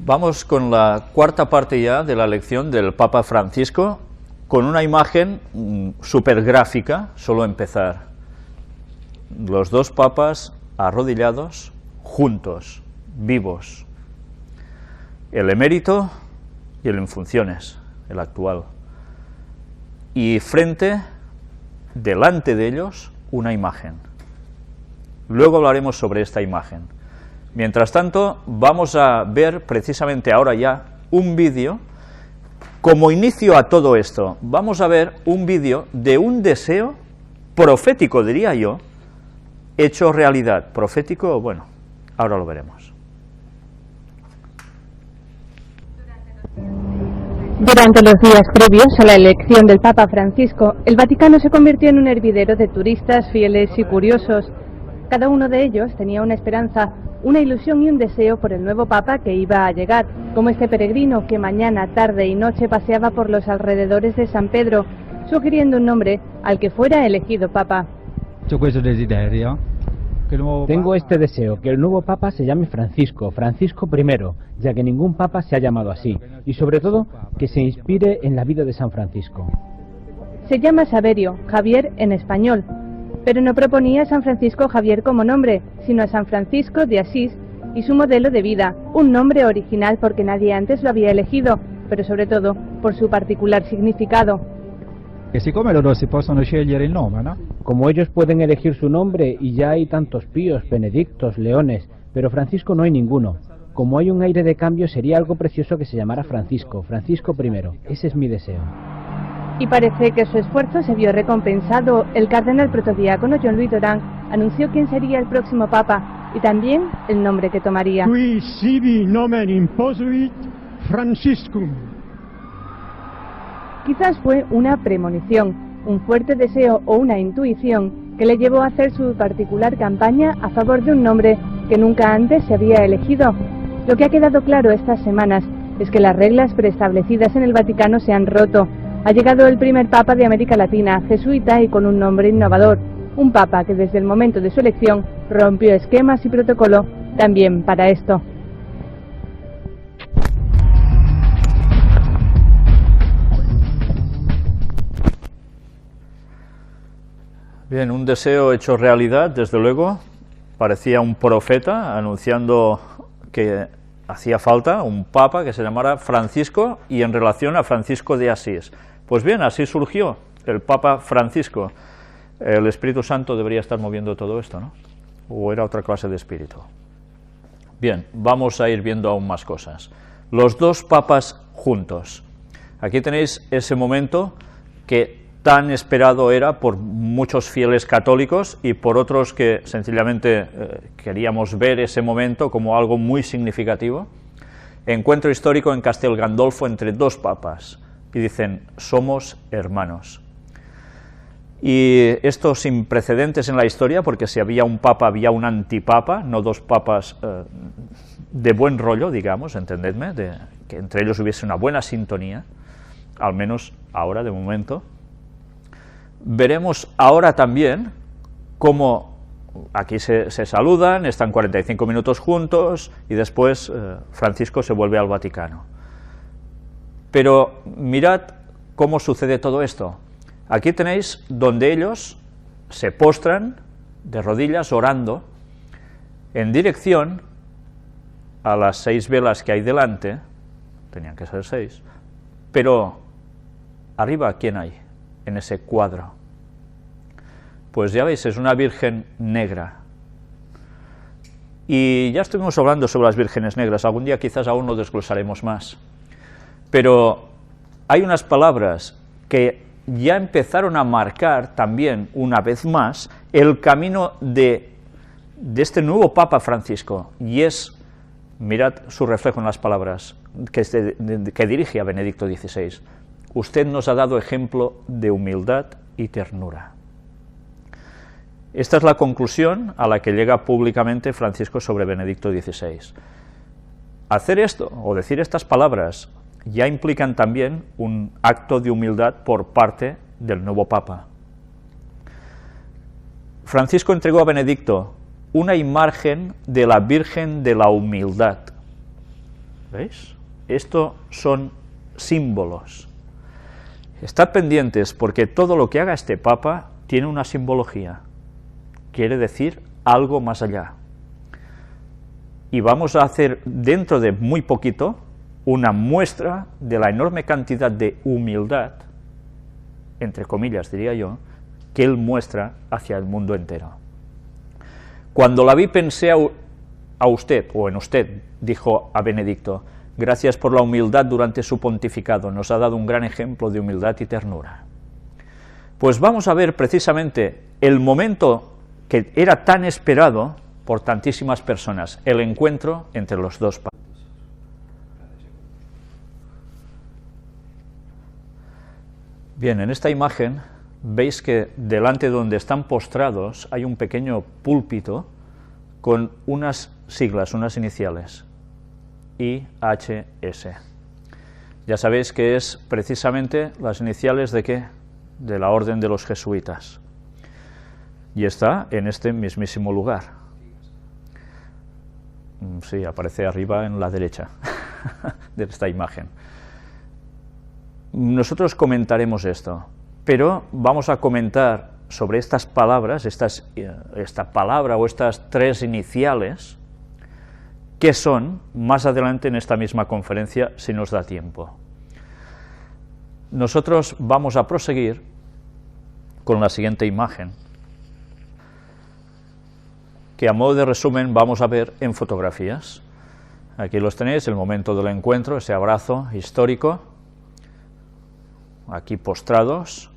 Vamos con la cuarta parte ya de la lección del Papa Francisco, con una imagen súper gráfica, solo empezar. Los dos papas arrodillados, juntos, vivos. El emérito y el en funciones, el actual. Y delante de ellos, una imagen. Luego hablaremos sobre esta imagen. Mientras tanto, vamos a ver precisamente ahora ya un vídeo. Como inicio a todo esto, vamos a ver un vídeo de un deseo profético, diría yo, hecho realidad. Profético, bueno, ahora lo veremos. Durante los días previos a la elección del Papa Francisco, el Vaticano se convirtió en un hervidero de turistas fieles y curiosos. Cada uno de ellos tenía una esperanza, una ilusión y un deseo por el nuevo Papa que iba a llegar, como este peregrino que mañana, tarde y noche paseaba por los alrededores de San Pedro, sugiriendo un nombre al que fuera elegido Papa. Tengo este deseo, que el nuevo Papa se llame Francisco, Francisco I, ya que ningún Papa se ha llamado así, y sobre todo, que se inspire en la vida de San Francisco. Se llama Saverio, Javier en español, pero no proponía a San Francisco Javier como nombre, sino a San Francisco de Asís y su modelo de vida, un nombre original porque nadie antes lo había elegido, pero sobre todo por su particular significado. Como ellos pueden elegir su nombre y ya hay tantos Píos, Benedictos, Leones, pero Francisco no hay ninguno. Como hay un aire de cambio, sería algo precioso que se llamara Francisco, Francisco I. Ese es mi deseo. Y parece que su esfuerzo se vio recompensado. El cardenal protodiácono John Louis Doran anunció quién sería el próximo Papa y también el nombre que tomaría. Qui sibi nomen imposuit Franciscum. Quizás fue una premonición, un fuerte deseo o una intuición que le llevó a hacer su particular campaña a favor de un nombre que nunca antes se había elegido. Lo que ha quedado claro estas semanas es que las reglas preestablecidas en el Vaticano se han roto. Ha llegado el primer Papa de América Latina, jesuita y con un nombre innovador. Un Papa que desde el momento de su elección rompió esquemas y protocolo también para esto. Bien, un deseo hecho realidad, desde luego. Parecía un profeta anunciando que hacía falta un papa que se llamara Francisco y en relación a Francisco de Asís. Pues bien, así surgió el Papa Francisco. El Espíritu Santo debería estar moviendo todo esto, ¿no? ¿O era otra clase de espíritu? Bien, vamos a ir viendo aún más cosas. Los dos papas juntos. Aquí tenéis ese momento que tan esperado era por muchos fieles católicos y por otros que sencillamente queríamos ver ese momento como algo muy significativo. Encuentro histórico en Castel Gandolfo entre dos papas y dicen, somos hermanos. Y esto sin precedentes en la historia, porque si había un papa había un antipapa, no dos papas de buen rollo, digamos, entendedme, que entre ellos hubiese una buena sintonía, al menos ahora de momento. Veremos ahora también cómo aquí se saludan, están 45 minutos juntos y después Francisco se vuelve al Vaticano. Pero mirad cómo sucede todo esto. Aquí tenéis donde ellos se postran de rodillas orando en dirección a las 6 velas que hay delante, tenían que ser 6, pero arriba, ¿quién hay en ese cuadro? Pues ya veis, es una virgen negra. Y ya estuvimos hablando sobre las vírgenes negras, algún día quizás aún lo desglosaremos más. Pero hay unas palabras que ya empezaron a marcar también, una vez más, el camino de este nuevo Papa Francisco, y es, mirad su reflejo en las palabras que dirige a Benedicto XVI. Usted nos ha dado ejemplo de humildad y ternura. Esta es la conclusión a la que llega públicamente Francisco sobre Benedicto XVI. Hacer esto, o decir estas palabras, ya implican también un acto de humildad por parte del nuevo Papa. Francisco entregó a Benedicto una imagen de la Virgen de la Humildad. ¿Veis? Esto son símbolos. Estad pendientes porque todo lo que haga este Papa tiene una simbología. Quiere decir algo más allá. Y vamos a hacer dentro de muy poquito una muestra de la enorme cantidad de humildad, entre comillas diría yo, que él muestra hacia el mundo entero. Cuando la vi pensé a usted, o en usted, dijo a Benedicto, gracias por la humildad durante su pontificado, nos ha dado un gran ejemplo de humildad y ternura. Pues vamos a ver precisamente el momento que era tan esperado por tantísimas personas, el encuentro entre los dos papas. Bien, en esta imagen veis que delante de donde están postrados hay un pequeño púlpito con unas siglas, unas iniciales, IHS. Ya sabéis que es precisamente las iniciales de ¿qué? De la orden de los jesuitas. Y está en este mismísimo lugar. Sí, aparece arriba en la derecha de esta imagen. Nosotros comentaremos esto, pero vamos a comentar sobre estas palabras, esta palabra o estas tres iniciales, que son más adelante en esta misma conferencia, si nos da tiempo. Nosotros vamos a proseguir con la siguiente imagen, que a modo de resumen vamos a ver en fotografías. Aquí los tenéis, el momento del encuentro, ese abrazo histórico, aquí postrados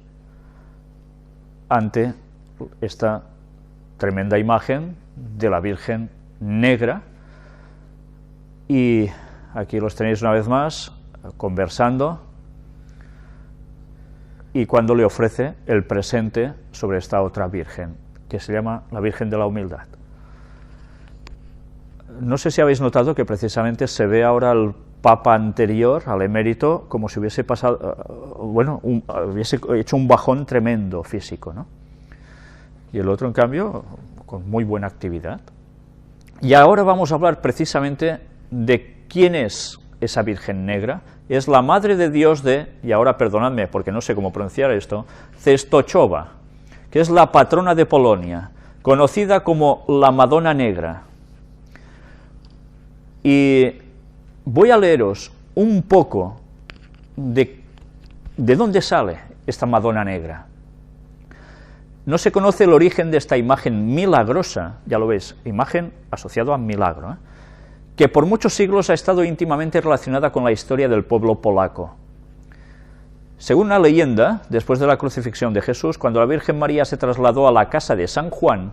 ante esta tremenda imagen de la Virgen negra, y aquí los tenéis una vez más conversando, y cuando le ofrece el presente sobre esta otra Virgen, que se llama la Virgen de la Humildad. No sé si habéis notado que precisamente se ve ahora al Papa anterior, al emérito, como si hubiese pasado, hubiese hecho un bajón tremendo físico, ¿no? Y el otro, en cambio, con muy buena actividad. Y ahora vamos a hablar precisamente de quién es esa Virgen negra. Es la Madre de Dios de, y ahora perdonadme porque no sé cómo pronunciar esto, Czestochowa, que es la patrona de Polonia, conocida como la Madonna Negra. Y voy a leeros un poco de dónde sale esta Madonna Negra. No se conoce el origen de esta imagen milagrosa, ya lo veis, imagen asociada a milagro, que por muchos siglos ha estado íntimamente relacionada con la historia del pueblo polaco. Según una leyenda, después de la crucifixión de Jesús, cuando la Virgen María se trasladó a la casa de San Juan,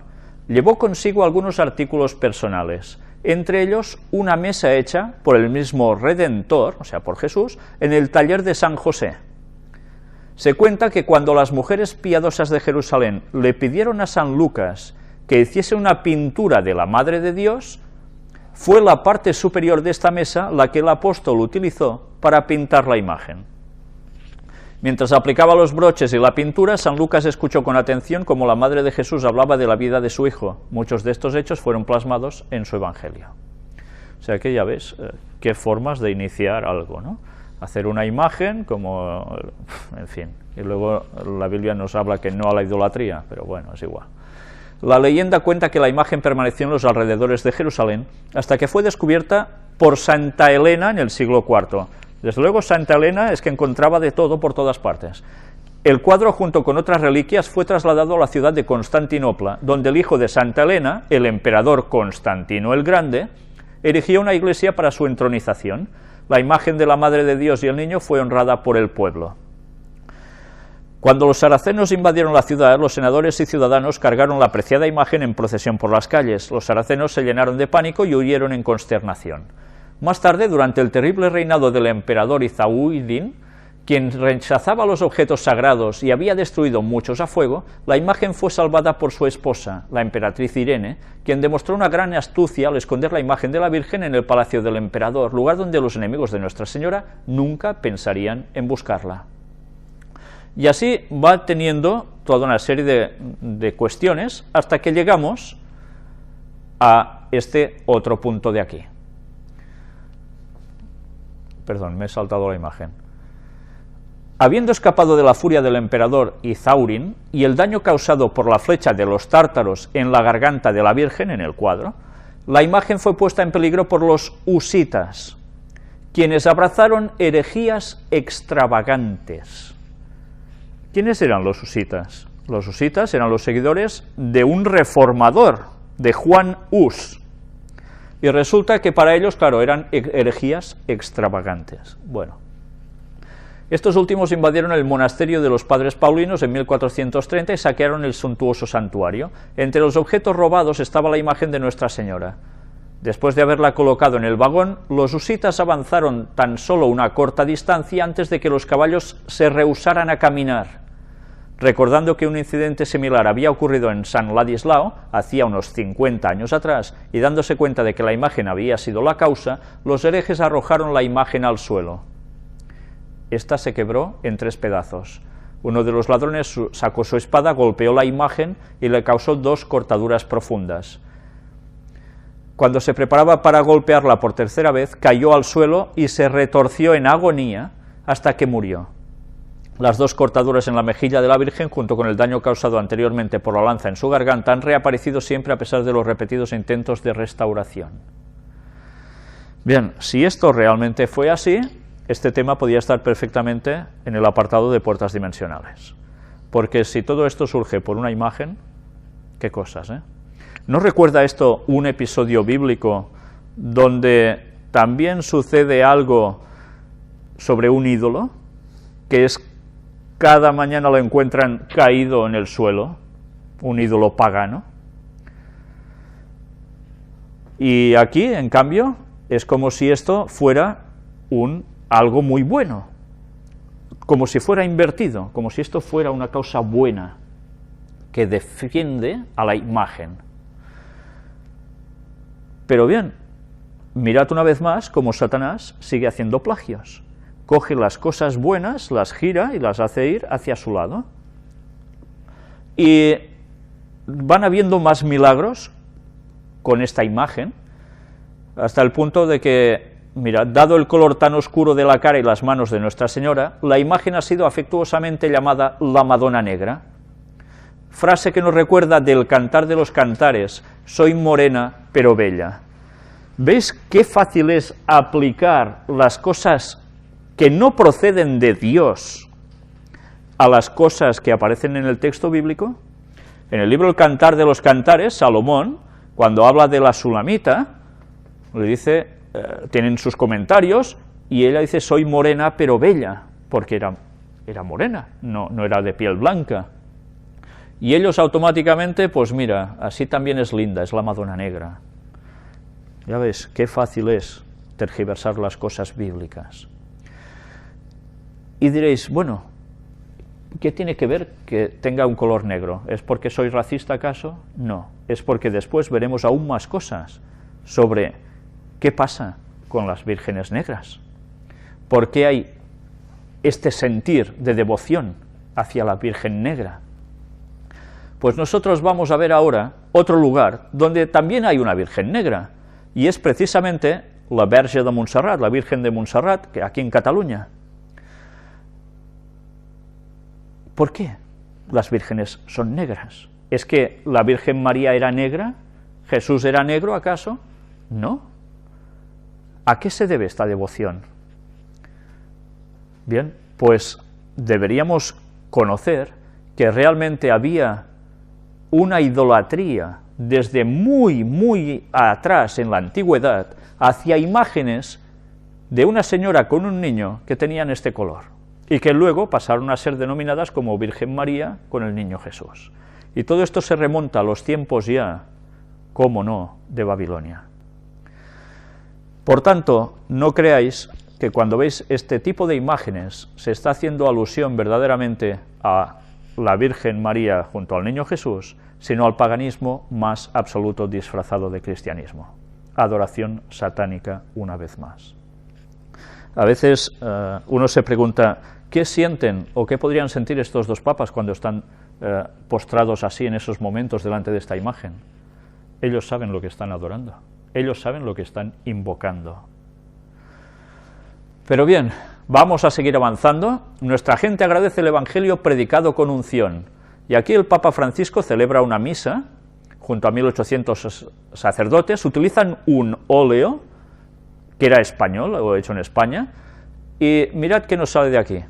llevó consigo algunos artículos personales, entre ellos una mesa hecha por el mismo Redentor, o sea, por Jesús, en el taller de San José. Se cuenta que cuando las mujeres piadosas de Jerusalén le pidieron a San Lucas que hiciese una pintura de la Madre de Dios, fue la parte superior de esta mesa la que el apóstol utilizó para pintar la imagen. Mientras aplicaba los broches y la pintura, San Lucas escuchó con atención cómo la Madre de Jesús hablaba de la vida de su hijo. Muchos de estos hechos fueron plasmados en su Evangelio. O sea que ya ves qué formas de iniciar algo, ¿no? Hacer una imagen como, en fin, y luego la Biblia nos habla que no a la idolatría, pero bueno, es igual. La leyenda cuenta que la imagen permaneció en los alrededores de Jerusalén hasta que fue descubierta por Santa Elena en el siglo IV. Desde luego Santa Elena es que encontraba de todo por todas partes. El cuadro, junto con otras reliquias, fue trasladado a la ciudad de Constantinopla, donde el hijo de Santa Elena, el emperador Constantino el Grande, erigió una iglesia para su entronización. La imagen de la Madre de Dios y el Niño fue honrada por el pueblo. Cuando los saracenos invadieron la ciudad, los senadores y ciudadanos cargaron la apreciada imagen en procesión por las calles. Los saracenos se llenaron de pánico y huyeron en consternación. Más tarde, durante el terrible reinado del emperador Izauidin, quien rechazaba los objetos sagrados y había destruido muchos a fuego, la imagen fue salvada por su esposa, la emperatriz Irene, quien demostró una gran astucia al esconder la imagen de la Virgen en el palacio del emperador, lugar donde los enemigos de Nuestra Señora nunca pensarían en buscarla. Y así va teniendo toda una serie de cuestiones hasta que llegamos a este otro punto de aquí. perdón, me he saltado la imagen. Habiendo escapado de la furia del emperador Izaurin y el daño causado por la flecha de los tártaros en la garganta de la Virgen, en el cuadro, la imagen fue puesta en peligro por los husitas, quienes abrazaron herejías extravagantes. ¿Quiénes eran los husitas? Los husitas eran los seguidores de un reformador, de Juan Hus, y resulta que para ellos, claro, eran herejías extravagantes. Bueno, estos últimos invadieron el monasterio de los padres paulinos en 1430 y saquearon el suntuoso santuario. Entre los objetos robados estaba la imagen de Nuestra Señora. Después de haberla colocado en el vagón, los husitas avanzaron tan solo una corta distancia antes de que los caballos se rehusaran a caminar. Recordando que un incidente similar había ocurrido en San Ladislao, hacía unos 50 años atrás, y dándose cuenta de que la imagen había sido la causa, los herejes arrojaron la imagen al suelo. Esta se quebró en 3 pedazos. Uno de los ladrones sacó su espada, golpeó la imagen y le causó 2 cortaduras profundas. Cuando se preparaba para golpearla por tercera vez, cayó al suelo y se retorció en agonía hasta que murió. Las 2 cortaduras en la mejilla de la Virgen, junto con el daño causado anteriormente por la lanza en su garganta, han reaparecido siempre a pesar de los repetidos intentos de restauración. Bien, si esto realmente fue así, este tema podía estar perfectamente en el apartado de puertas dimensionales. Porque si todo esto surge por una imagen, qué cosas, ¿eh? ¿No recuerda esto un episodio bíblico donde también sucede algo sobre un ídolo, que es cada mañana lo encuentran caído en el suelo, un ídolo pagano? Y aquí, en cambio, es como si esto fuera algo muy bueno, como si fuera invertido, como si esto fuera una causa buena que defiende a la imagen. Pero bien, mirad una vez más cómo Satanás sigue haciendo plagios. Coge las cosas buenas, las gira y las hace ir hacia su lado. Y van habiendo más milagros con esta imagen, hasta el punto de que, mirad, dado el color tan oscuro de la cara y las manos de Nuestra Señora, la imagen ha sido afectuosamente llamada la Madonna Negra, frase que nos recuerda del Cantar de los Cantares: soy morena pero bella. ¿Veis qué fácil es aplicar las cosas que no proceden de Dios a las cosas que aparecen en el texto bíblico? En el libro El Cantar de los Cantares, Salomón, cuando habla de la Sulamita, le dice, tienen sus comentarios, y ella dice, soy morena pero bella, porque era morena, no era de piel blanca. Y ellos automáticamente, pues mira, así también es linda, es la Madonna Negra. Ya ves, qué fácil es tergiversar las cosas bíblicas. Y diréis, bueno, ¿qué tiene que ver que tenga un color negro? ¿Es porque soy racista acaso? No, es porque después veremos aún más cosas sobre qué pasa con las vírgenes negras. ¿Por qué hay este sentir de devoción hacia la Virgen Negra? Pues nosotros vamos a ver ahora otro lugar donde también hay una Virgen Negra, y es precisamente la Verge de Montserrat, la Virgen de Montserrat, que aquí en Cataluña. ¿Por qué las vírgenes son negras? ¿Es que la Virgen María era negra? ¿Jesús era negro acaso? No. ¿A qué se debe esta devoción? Bien, pues deberíamos conocer que realmente había una idolatría desde muy atrás en la antigüedad hacia imágenes de una señora con un niño que tenían este color, y que luego pasaron a ser denominadas como Virgen María con el niño Jesús. Y todo esto se remonta a los tiempos ya, cómo no, de Babilonia. Por tanto, no creáis que cuando veis este tipo de imágenes se está haciendo alusión verdaderamente a la Virgen María junto al niño Jesús, sino al paganismo más absoluto disfrazado de cristianismo. Adoración satánica una vez más. A veces uno se pregunta, ¿qué sienten o qué podrían sentir estos dos papas cuando están postrados así en esos momentos delante de esta imagen? Ellos saben lo que están adorando, ellos saben lo que están invocando. Pero bien, vamos a seguir avanzando. Nuestra gente agradece el Evangelio predicado con unción. Y aquí el Papa Francisco celebra una misa, junto a 1800 sacerdotes, utilizan un óleo, que era español, o hecho en España, y mirad qué nos sale de aquí.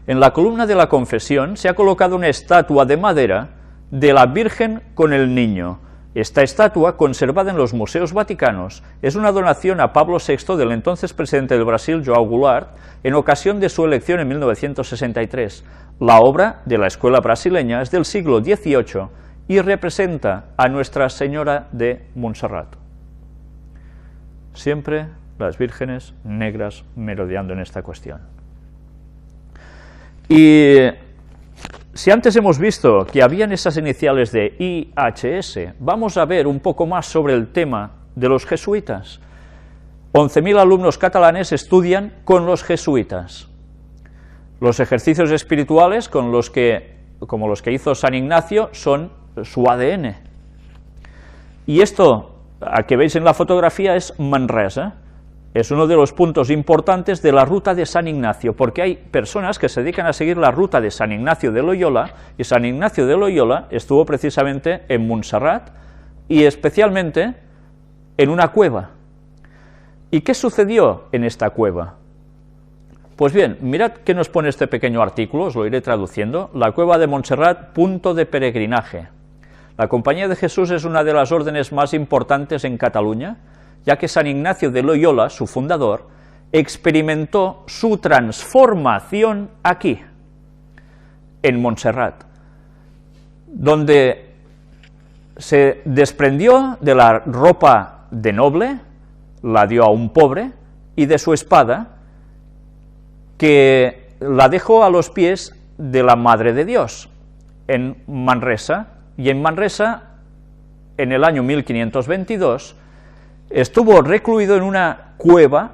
En la columna de la confesión se ha colocado una estatua de madera de la Virgen con el Niño. Esta estatua, conservada en los museos vaticanos, es una donación a Pablo VI del entonces presidente del Brasil, João Goulart, en ocasión de su elección en 1963. La obra de la escuela brasileña es del siglo XVIII y representa a Nuestra Señora de Montserrat. Siempre las vírgenes negras merodeando en esta cuestión. Y si antes hemos visto que habían esas iniciales de IHS, vamos a ver un poco más sobre el tema de los jesuitas. 11.000 alumnos catalanes estudian con los jesuitas. Los ejercicios espirituales, como los que hizo San Ignacio, son su ADN. Y esto, que veis en la fotografía, es Manresa. Es uno de los puntos importantes de la ruta de San Ignacio, porque hay personas que se dedican a seguir la ruta de San Ignacio de Loyola, y San Ignacio de Loyola estuvo precisamente en Montserrat, y especialmente en una cueva. ¿Y qué sucedió en esta cueva? Pues bien, mirad qué nos pone este pequeño artículo, os lo iré traduciendo. La cueva de Montserrat, punto de peregrinaje. La Compañía de Jesús es una de las órdenes más importantes en Cataluña, ya que San Ignacio de Loyola, su fundador, experimentó su transformación aquí, en Montserrat, donde se desprendió de la ropa de noble, la dio a un pobre, y de su espada, que la dejó a los pies de la Madre de Dios, en Manresa, y en Manresa, en el año 1522, estuvo recluido en una cueva,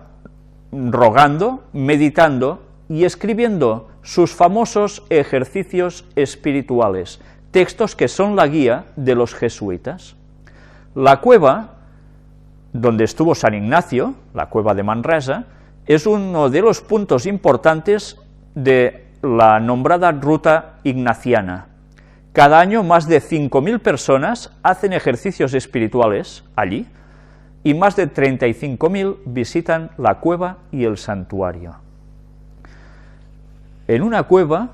rogando, meditando y escribiendo sus famosos ejercicios espirituales, textos que son la guía de los jesuitas. La cueva donde estuvo San Ignacio, la cueva de Manresa, es uno de los puntos importantes de la nombrada ruta ignaciana. Cada año más de 5.000 personas hacen ejercicios espirituales allí, y más de 35.000 visitan la cueva y el santuario. En una cueva,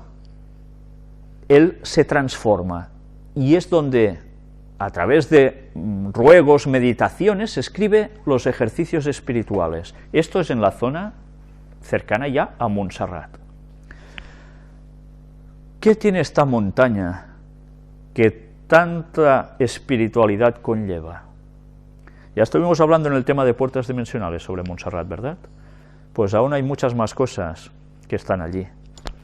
él se transforma, y es donde, a través de ruegos, meditaciones, escribe los ejercicios espirituales. Esto es en la zona cercana ya a Montserrat. ¿Qué tiene esta montaña que tanta espiritualidad conlleva? Ya estuvimos hablando en el tema de puertas dimensionales sobre Montserrat, ¿verdad? Pues aún hay muchas más cosas que están allí,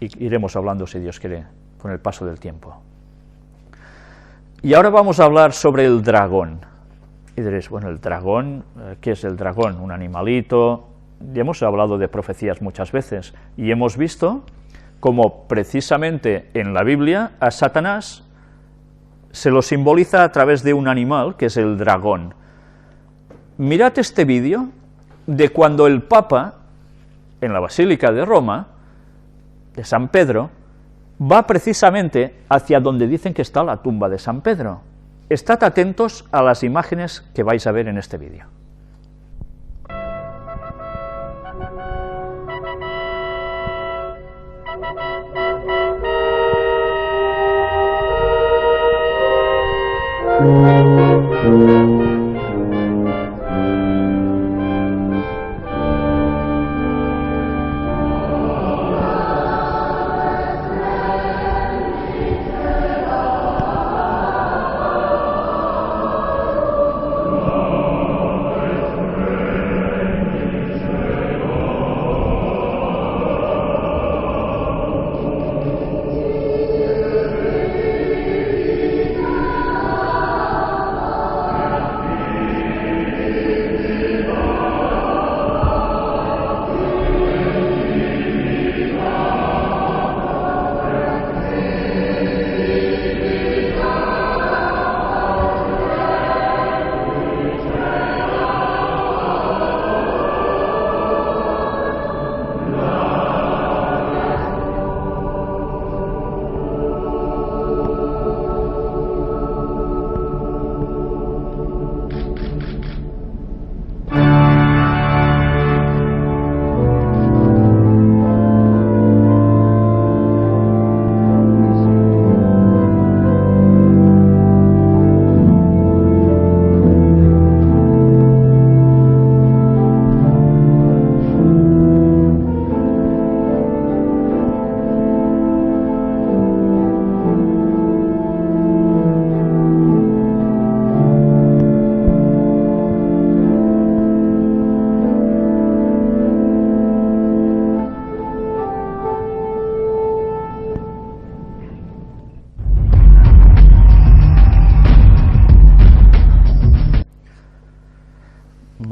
y iremos hablando, si Dios quiere, con el paso del tiempo. Y ahora vamos a hablar sobre el dragón. Y diréis, bueno, el dragón, ¿qué es el dragón? Un animalito. Y hemos hablado de profecías muchas veces, y hemos visto cómo precisamente en la Biblia a Satanás se lo simboliza a través de un animal, que es el dragón. Mirad este vídeo de cuando el Papa, en la Basílica de Roma, de San Pedro, va precisamente hacia donde dicen que está la tumba de San Pedro. Estad atentos a las imágenes que vais a ver en este vídeo.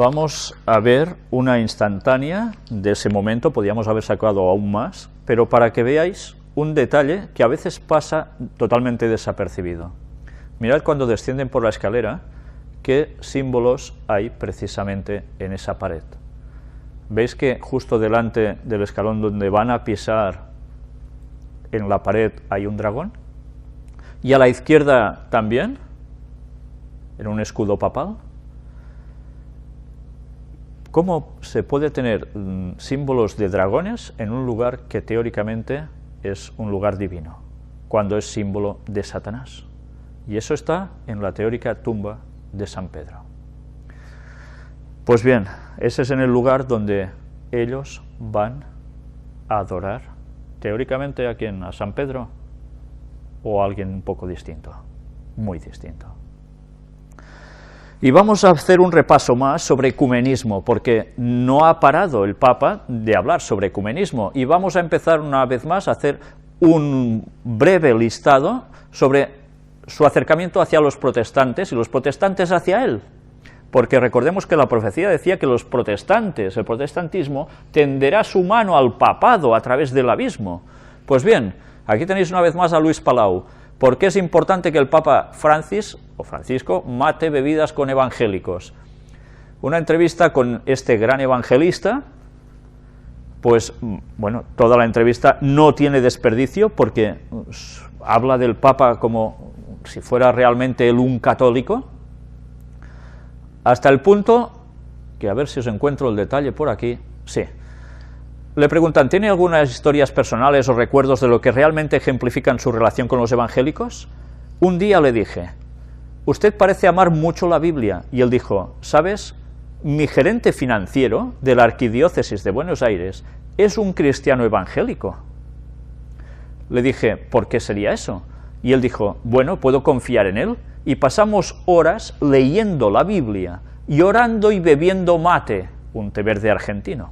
vamos a ver una instantánea de ese momento, podríamos haber sacado aún más, pero para que veáis un detalle que a veces pasa totalmente desapercibido. Mirad cuando descienden por la escalera, qué símbolos hay precisamente en esa pared. ¿Veis que justo delante del escalón donde van a pisar en la pared hay un dragón? Y a la izquierda también, en un escudo papal. ¿Cómo se puede tener símbolos de dragones en un lugar que teóricamente es un lugar divino, cuando es símbolo de Satanás? Y eso está en la teórica tumba de San Pedro. Pues bien, ese es en el lugar donde ellos van a adorar, teóricamente, ¿a quién? ¿A San Pedro? ¿O a alguien un poco distinto? Muy distinto. Y vamos a hacer un repaso más sobre ecumenismo, porque no ha parado el Papa de hablar sobre ecumenismo, y vamos a empezar una vez más a hacer un breve listado sobre su acercamiento hacia los protestantes y los protestantes hacia él, porque recordemos que la profecía decía que los protestantes, el protestantismo, tenderá su mano al papado a través del abismo. Pues bien, aquí tenéis una vez más a Luis Palau. ¿Por qué es importante que el Papa Francisco mate bebidas con evangélicos? Una entrevista con este gran evangelista, pues, bueno, toda la entrevista no tiene desperdicio porque habla del Papa como si fuera realmente él un católico, hasta el punto, que a ver si os encuentro el detalle por aquí, sí. Le preguntan, ¿tiene algunas historias personales o recuerdos de lo que realmente ejemplifican su relación con los evangélicos? Un día le dije, usted parece amar mucho la Biblia, y él dijo, ¿sabes? Mi gerente financiero de la Arquidiócesis de Buenos Aires es un cristiano evangélico. Le dije, ¿por qué sería eso? Y él dijo, bueno, puedo confiar en él, y pasamos horas leyendo la Biblia, y orando y bebiendo mate, un té verde argentino.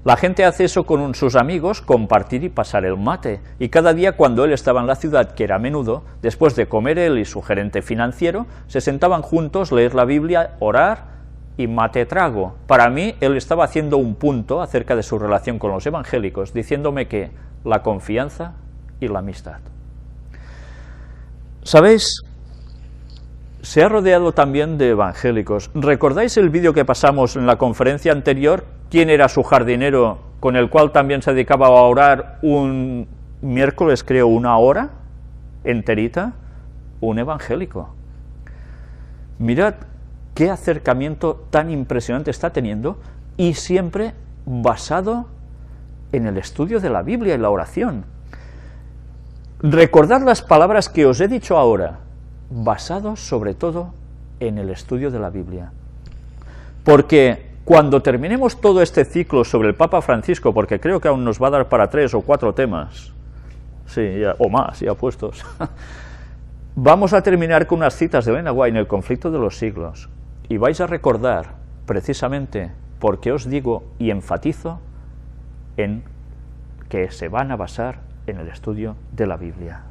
La gente hace eso con sus amigos, compartir y pasar el mate, y cada día cuando él estaba en la ciudad, que era a menudo, después de comer él y su gerente financiero, se sentaban juntos, leer la Biblia, orar y mate trago. Para mí, él estaba haciendo un punto acerca de su relación con los evangélicos, diciéndome que la confianza y la amistad. ¿Sabéis? Se ha rodeado también de evangélicos. ¿Recordáis el vídeo que pasamos en la conferencia anterior? ¿Quién era su jardinero, con el cual también se dedicaba a orar un miércoles, creo, 1 hora enterita? Un evangélico. Mirad qué acercamiento tan impresionante está teniendo, y siempre basado en el estudio de la Biblia y la oración. Recordad las palabras que os he dicho ahora, basados sobre todo en el estudio de la Biblia. Porque cuando terminemos todo este ciclo sobre el Papa Francisco, porque creo que aún nos va a dar para 3 o 4 temas, sí, ya, o más, ya puestos, vamos a terminar con unas citas de Elena White en el conflicto de los siglos, y vais a recordar precisamente por qué os digo y enfatizo en que se van a basar en el estudio de la Biblia.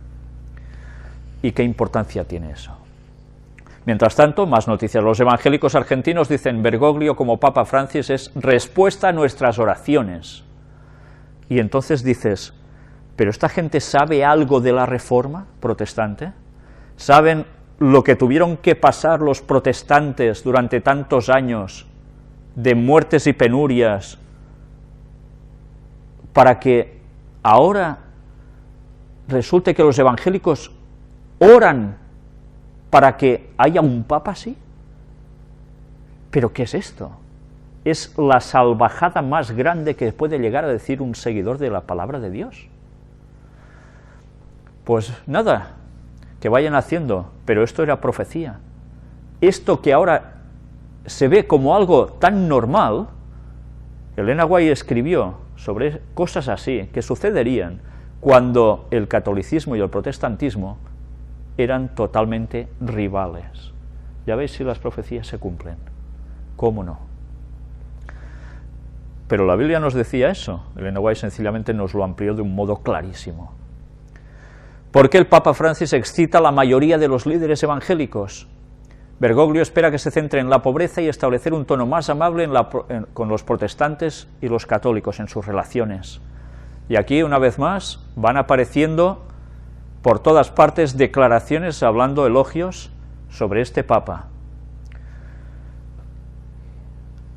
¿Y qué importancia tiene eso? Mientras tanto, más noticias. Los evangélicos argentinos dicen, Bergoglio como Papa Francis es respuesta a nuestras oraciones. Y entonces dices, ¿pero esta gente sabe algo de la Reforma protestante? ¿Saben lo que tuvieron que pasar los protestantes durante tantos años de muertes y penurias para que ahora resulte que los evangélicos oran para que haya un papa así? ¿Pero qué es esto? Es la salvajada más grande que puede llegar a decir un seguidor de la palabra de Dios. Pues nada, que vayan haciendo, pero esto era profecía. Esto que ahora se ve como algo tan normal, Elena White escribió sobre cosas así, que sucederían cuando el catolicismo y el protestantismo eran totalmente rivales. Ya veis si las profecías se cumplen. ¿Cómo no? Pero la Biblia nos decía eso. Elena White sencillamente nos lo amplió de un modo clarísimo. ¿Por qué el Papa Francis excita a la mayoría de los líderes evangélicos? Bergoglio espera que se centre en la pobreza y establecer un tono más amable con los protestantes y los católicos en sus relaciones. Y aquí, una vez más, van apareciendo por todas partes declaraciones hablando elogios sobre este papa.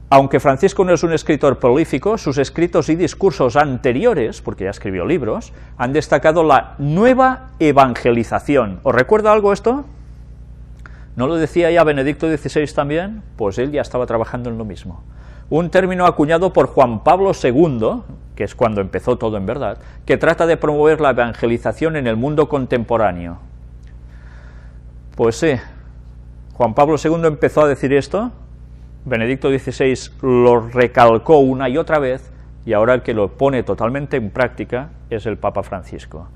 Aunque Francisco no es un escritor prolífico, sus escritos y discursos anteriores, porque ya escribió libros, han destacado la nueva evangelización. ¿Os recuerda algo esto? ¿No lo decía ya Benedicto XVI también? Pues él ya estaba trabajando en lo mismo. Un término acuñado por Juan Pablo II, que es cuando empezó todo en verdad, que trata de promover la evangelización en el mundo contemporáneo. Pues sí, Juan Pablo II empezó a decir esto, Benedicto XVI lo recalcó una y otra vez, y ahora el que lo pone totalmente en práctica es el Papa Francisco.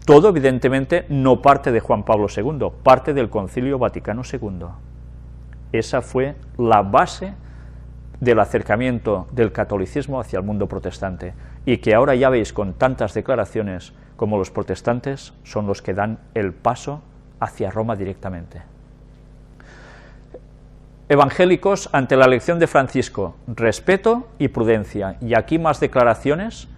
Todo, evidentemente, no parte de Juan Pablo II, parte del Concilio Vaticano II. Esa fue la base del acercamiento del catolicismo hacia el mundo protestante, y que ahora ya veis con tantas declaraciones como los protestantes son los que dan el paso hacia Roma directamente. Evangélicos ante la elección de Francisco, respeto y prudencia, y aquí más declaraciones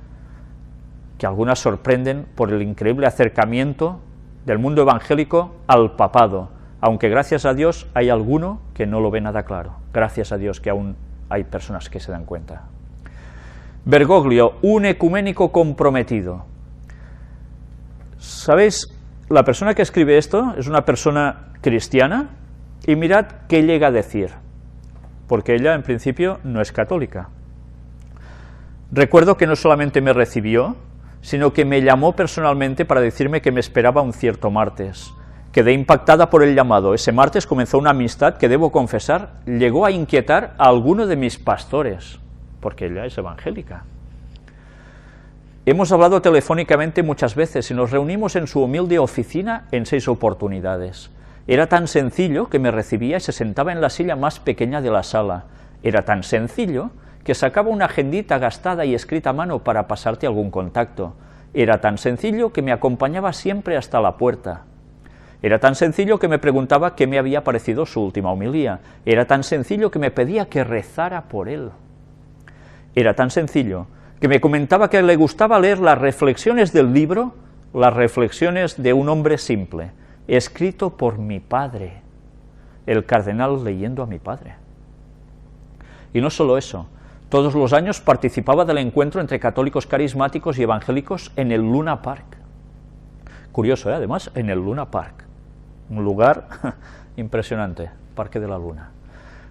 que algunas sorprenden por el increíble acercamiento del mundo evangélico al papado, aunque gracias a Dios hay alguno que no lo ve nada claro, gracias a Dios que aún hay personas que se dan cuenta. Bergoglio, un ecuménico comprometido. ¿Sabéis? La persona que escribe esto es una persona cristiana, y mirad qué llega a decir, porque ella en principio no es católica. Recuerdo que no solamente me recibió, sino que me llamó personalmente para decirme que me esperaba un cierto martes. Quedé impactada por el llamado. Ese martes comenzó una amistad que, debo confesar, llegó a inquietar a alguno de mis pastores, porque ella es evangélica. Hemos hablado telefónicamente muchas veces y nos reunimos en su humilde oficina en 6 oportunidades. Era tan sencillo que me recibía y se sentaba en la silla más pequeña de la sala. Era tan sencillo que sacaba una agendita gastada y escrita a mano para pasarte algún contacto. Era tan sencillo que me acompañaba siempre hasta la puerta. Era tan sencillo que me preguntaba qué me había parecido su última homilía. Era tan sencillo que me pedía que rezara por él. Era tan sencillo que me comentaba que le gustaba leer las reflexiones del libro, las reflexiones de un hombre simple, escrito por mi padre, el cardenal leyendo a mi padre. Y no solo eso, todos los años participaba del encuentro entre católicos carismáticos y evangélicos en el Luna Park. Curioso, además, en el Luna Park, un lugar impresionante, Parque de la Luna.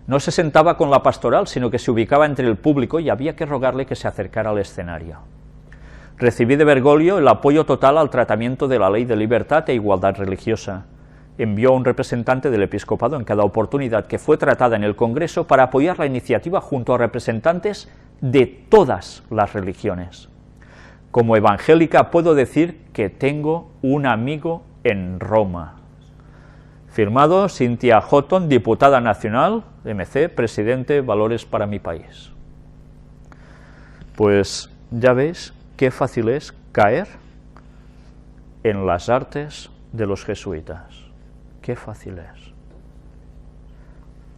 No se sentaba con la pastoral, sino que se ubicaba entre el público y había que rogarle que se acercara al escenario. Recibí de Bergoglio el apoyo total al tratamiento de la ley de libertad e igualdad religiosa. Envió a un representante del episcopado en cada oportunidad que fue tratada en el Congreso para apoyar la iniciativa junto a representantes de todas las religiones. Como evangélica puedo decir que tengo un amigo en Roma. Firmado Cynthia Houghton, diputada nacional, MC, presidente, Valores para mi país. Pues ya veis qué fácil es caer en las artes de los jesuitas. Qué fácil es.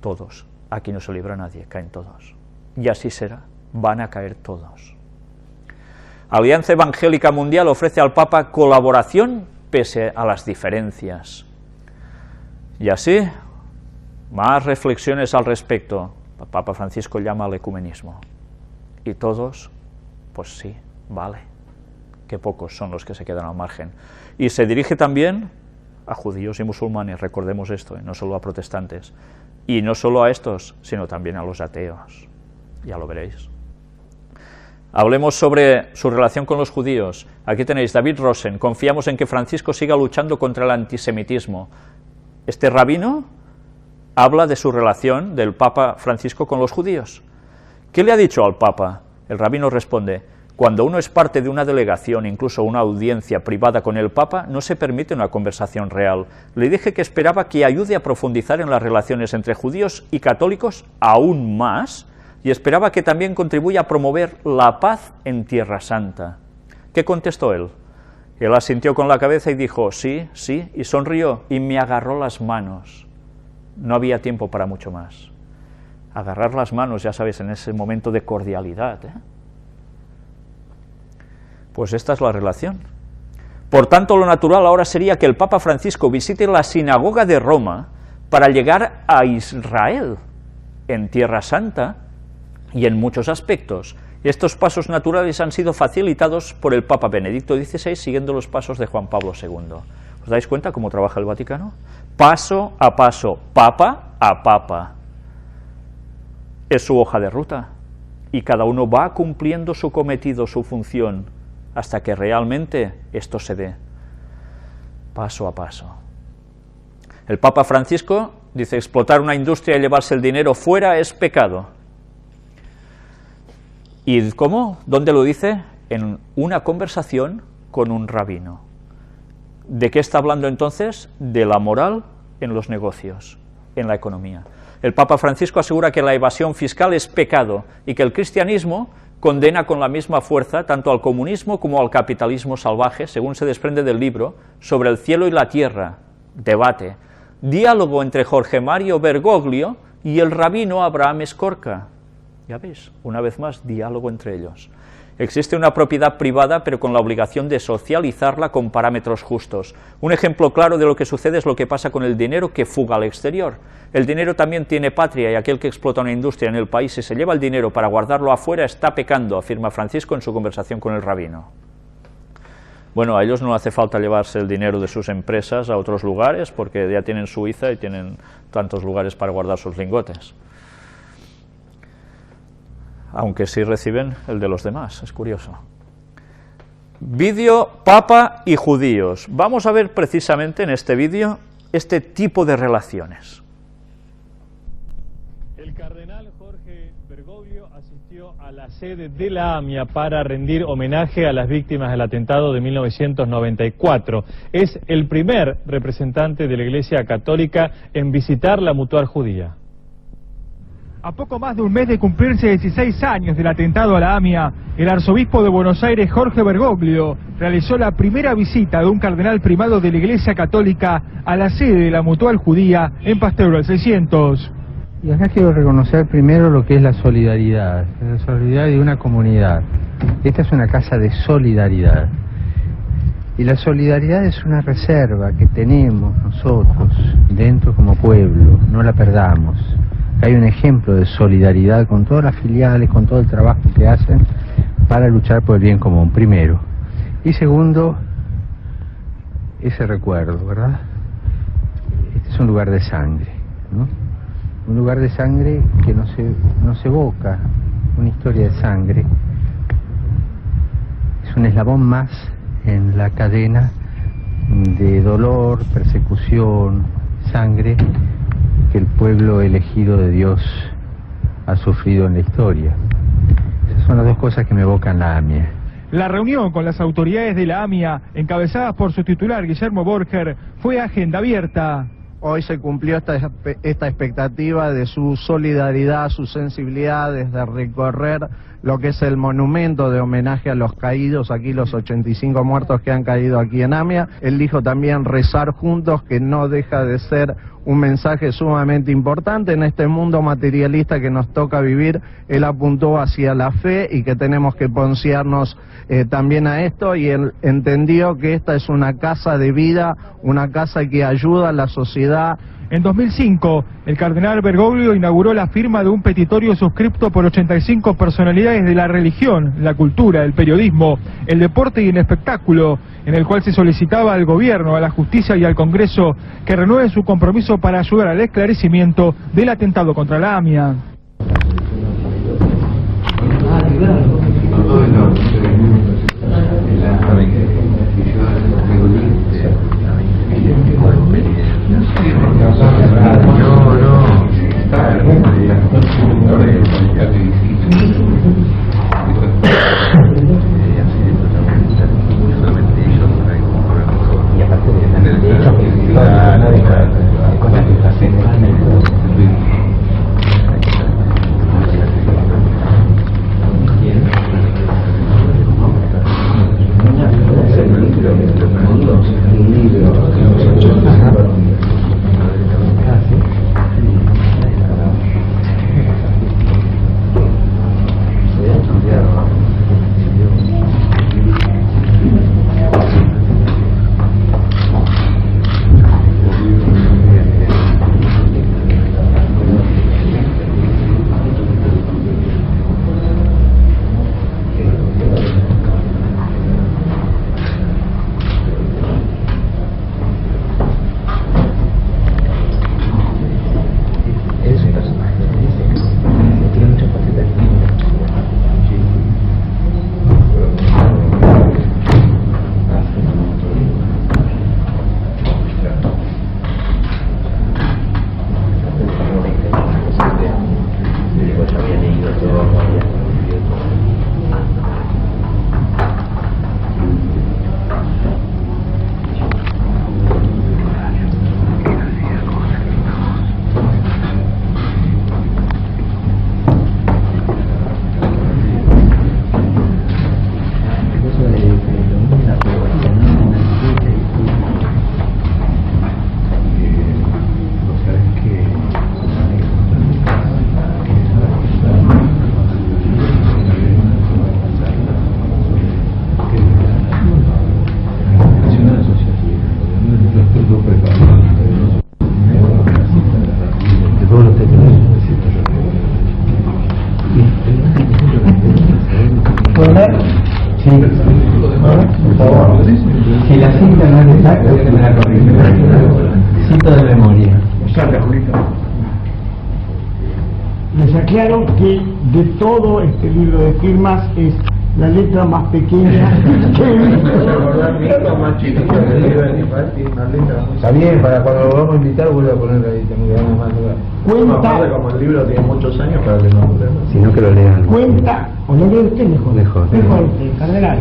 Todos, aquí no se libra nadie, caen todos. Y así será, van a caer todos. Alianza Evangélica Mundial ofrece al Papa colaboración pese a las diferencias. Y así, más reflexiones al respecto. El Papa Francisco llama al ecumenismo. Y todos, pues sí, vale. Qué pocos son los que se quedan al margen. Y se dirige también a judíos y musulmanes, recordemos esto, no solo a protestantes. Y no solo a estos, sino también a los ateos. Ya lo veréis. Hablemos sobre su relación con los judíos. Aquí tenéis David Rosen. Confiamos en que Francisco siga luchando contra el antisemitismo. Este rabino habla de su relación del Papa Francisco con los judíos. ¿Qué le ha dicho al Papa? El rabino responde: cuando uno es parte de una delegación, incluso una audiencia privada con el Papa, no se permite una conversación real. Le dije que esperaba que ayude a profundizar en las relaciones entre judíos y católicos aún más, y esperaba que también contribuya a promover la paz en Tierra Santa. ¿Qué contestó él? Él asintió con la cabeza y dijo, sí, sí, y sonrió, y me agarró las manos. no había tiempo para mucho más. Agarrar las manos, ya sabes, en ese momento de cordialidad, ¿eh? Pues esta es la relación. Por tanto, lo natural ahora sería que el Papa Francisco visite la sinagoga de Roma para llegar a Israel, en Tierra Santa, y en muchos aspectos. Estos pasos naturales han sido facilitados por el Papa Benedicto XVI, siguiendo los pasos de Juan Pablo II. ¿Os dais cuenta cómo trabaja el Vaticano? Paso a paso, papa a papa. Es su hoja de ruta, y cada uno va cumpliendo su cometido, su función, hasta que realmente esto se dé, paso a paso. El Papa Francisco dice: explotar una industria y llevarse el dinero fuera es pecado. ¿Y cómo? ¿Dónde lo dice? En una conversación con un rabino. ¿De qué está hablando entonces? De la moral en los negocios, en la economía. El Papa Francisco asegura que la evasión fiscal es pecado y que el cristianismo condena con la misma fuerza tanto al comunismo como al capitalismo salvaje, según se desprende del libro Sobre el cielo y la tierra, debate, diálogo entre Jorge Mario Bergoglio y el rabino Abraham Escorca. Ya veis, una vez más, diálogo entre ellos. Existe una propiedad privada, pero con la obligación de socializarla con parámetros justos. Un ejemplo claro de lo que sucede es lo que pasa con el dinero que fuga al exterior. El dinero también tiene patria, y aquel que explota una industria en el país y se lleva el dinero para guardarlo afuera está pecando, afirma Francisco en su conversación con el rabino. Bueno, a ellos no hace falta llevarse el dinero de sus empresas a otros lugares, porque ya tienen Suiza y tienen tantos lugares para guardar sus lingotes. Aunque sí reciben el de los demás, es curioso. Vídeo Papa y judíos. Vamos a ver precisamente en este vídeo este tipo de relaciones. El cardenal Jorge Bergoglio asistió a la sede de la AMIA para rendir homenaje a las víctimas del atentado de 1994. Es el primer representante de la Iglesia Católica en visitar la Mutual Judía. A poco más de un mes de cumplirse 16 años del atentado a la AMIA, el arzobispo de Buenos Aires, Jorge Bergoglio, realizó la primera visita de un cardenal primado de la Iglesia Católica a la sede de la Mutual Judía en Pasteur al 600. Y acá quiero reconocer primero lo que es la solidaridad de una comunidad. Esta es una casa de solidaridad. Y la solidaridad es una reserva que tenemos nosotros dentro como pueblo, no la perdamos. Hay un ejemplo de solidaridad con todas las filiales, con todo el trabajo que hacen para luchar por el bien común, primero. Y segundo, ese recuerdo, ¿verdad? Este es un lugar de sangre, ¿no? Un lugar de sangre que nos evoca una historia de sangre. Es un eslabón más en la cadena de dolor, persecución, sangre que el pueblo elegido de Dios ha sufrido en la historia. Esas son las dos cosas que me evocan la AMIA. La reunión con las autoridades de la AMIA, encabezadas por su titular Guillermo Borger, fue agenda abierta. Hoy se cumplió esta expectativa de su solidaridad, su sensibilidad desde recorrer lo que es el monumento de homenaje a los caídos, aquí los 85 muertos que han caído aquí en AMIA. Él dijo también rezar juntos, que no deja de ser un mensaje sumamente importante en este mundo materialista que nos toca vivir. Él apuntó hacia la fe y que tenemos que ponciarnos también a esto, y él entendió que esta es una casa de vida, una casa que ayuda a la sociedad. En 2005, el cardenal Bergoglio inauguró la firma de un petitorio suscripto por 85 personalidades de la religión, la cultura, el periodismo, el deporte y el espectáculo, en el cual se solicitaba al gobierno, a la justicia y al Congreso que renueven su compromiso para ayudar al esclarecimiento del atentado contra la AMIA. claro que de todo este libro de firmas es la letra más pequeña que he visto. Está bien, para cuando lo vamos a invitar vuelvo a poner ahí también más lugar. Cuenta, como el libro tiene muchos años para que no Sino que lo lean. cuenta, o lo lee usted mejor. Mejor. Mejor usted, cardenal.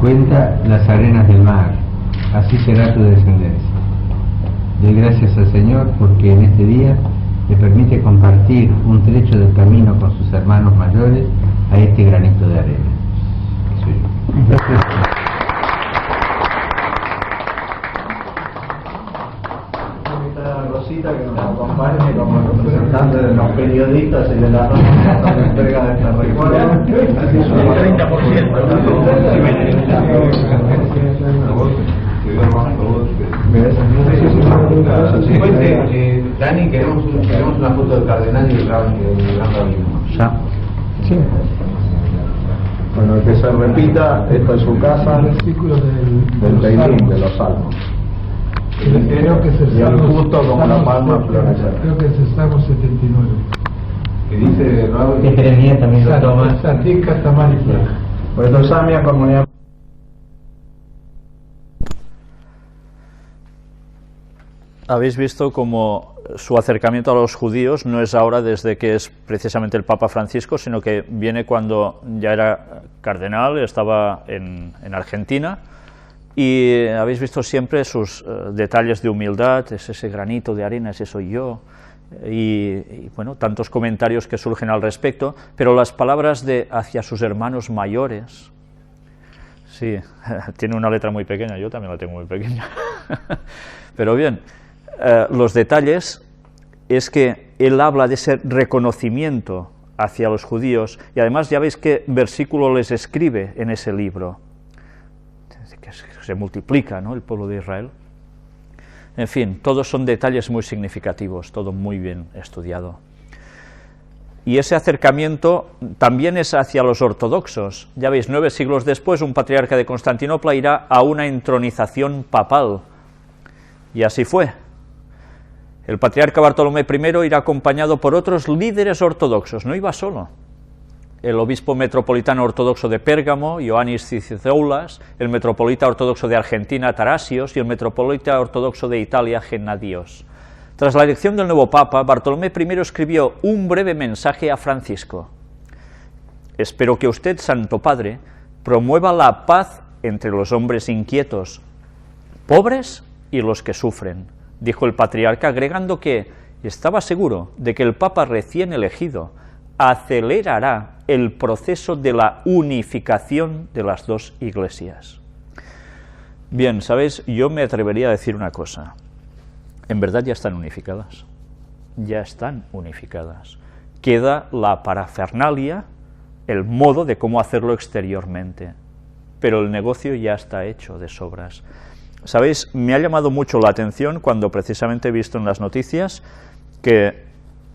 Cuenta las arenas del mar, así será tu descendencia. Doy gracias al Señor porque en este día le permite compartir un trecho del camino con sus hermanos mayores a este granito de arena. Que soy yo. Rosita que nos acompañe como representante de los periodistas y de la entrega de esta recuerdo. El 30%. Dani, queremos una foto del cardenal y del gran rabino. Ya. Sí. Bueno, que se repita, esta es su casa, del Teilín, de los Salmos. Creo que es el Y el justo como la palma florecer. Creo que es el Salmo 79. Que dice Raúl. Que Jeremías también lo toma. Santica, Tamar y Flaca. Por eso Samia comunidad. Habéis visto cómo su acercamiento a los judíos no es ahora desde que es precisamente el Papa Francisco, sino que viene cuando ya era cardenal, estaba en Argentina, y habéis visto siempre sus detalles de humildad, es ese granito de arena, ese soy yo, y bueno, tantos comentarios que surgen al respecto, pero las palabras de hacia sus hermanos mayores, sí, tiene una letra muy pequeña, yo también la tengo muy pequeña, pero bien, los detalles es que él habla de ese reconocimiento hacia los judíos, y además ya veis qué versículo les escribe en ese libro, que se multiplica, ¿no?, el pueblo de Israel. En fin, todos son detalles muy significativos, todo muy bien estudiado. Y ese acercamiento también es hacia los ortodoxos. Ya veis, 9 siglos después, un patriarca de Constantinopla irá a una entronización papal, y así fue. El patriarca Bartolomé I irá acompañado por otros líderes ortodoxos, no iba solo. El obispo metropolitano ortodoxo de Pérgamo, Ioannis Cicizoulas, el metropolita ortodoxo de Argentina, Tarasios, y el metropolita ortodoxo de Italia, Gennadios. Tras la elección del nuevo papa, Bartolomé I escribió un breve mensaje a Francisco. Espero que usted, Santo Padre, promueva la paz entre los hombres inquietos, pobres y los que sufren, dijo el patriarca, agregando que estaba seguro de que el papa recién elegido acelerará el proceso de la unificación de las dos iglesias. Bien, ¿sabéis? Yo me atrevería a decir una cosa. En verdad ya están unificadas. Ya están unificadas. Queda la parafernalia, el modo de cómo hacerlo exteriormente. Pero el negocio ya está hecho de sobras. ¿Sabéis? Me ha llamado mucho la atención cuando precisamente he visto en las noticias que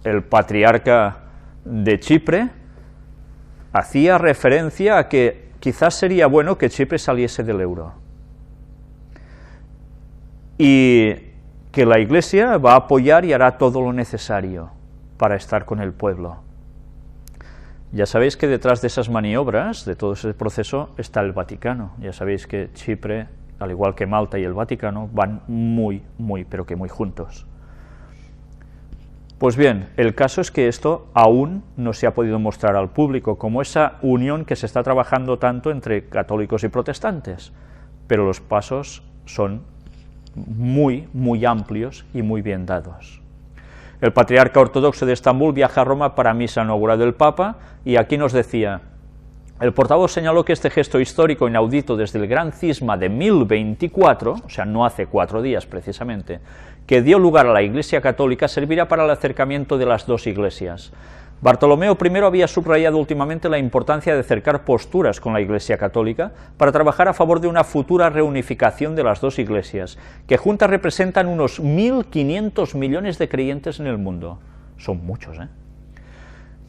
el patriarca de Chipre hacía referencia a que quizás sería bueno que Chipre saliese del euro y que la Iglesia va a apoyar y hará todo lo necesario para estar con el pueblo. Ya sabéis que detrás de esas maniobras, de todo ese proceso, está el Vaticano. Ya sabéis que Chipre, al igual que Malta y el Vaticano, van muy, pero que muy juntos. Pues bien, el caso es que esto aún no se ha podido mostrar al público, como esa unión que se está trabajando tanto entre católicos y protestantes, pero los pasos son muy amplios y muy bien dados. El patriarca ortodoxo de Estambul viaja a Roma para misa inaugural del Papa, y aquí nos decía: el portavoz señaló que este gesto histórico inaudito desde el gran cisma de 1024, o sea, no hace 4 días precisamente, que dio lugar a la Iglesia Católica, servirá para el acercamiento de las dos iglesias. Bartolomeo I había subrayado últimamente la importancia de acercar posturas con la Iglesia Católica para trabajar a favor de una futura reunificación de las dos iglesias, que juntas representan unos 1.500 millones de creyentes en el mundo. Son muchos, ¿eh?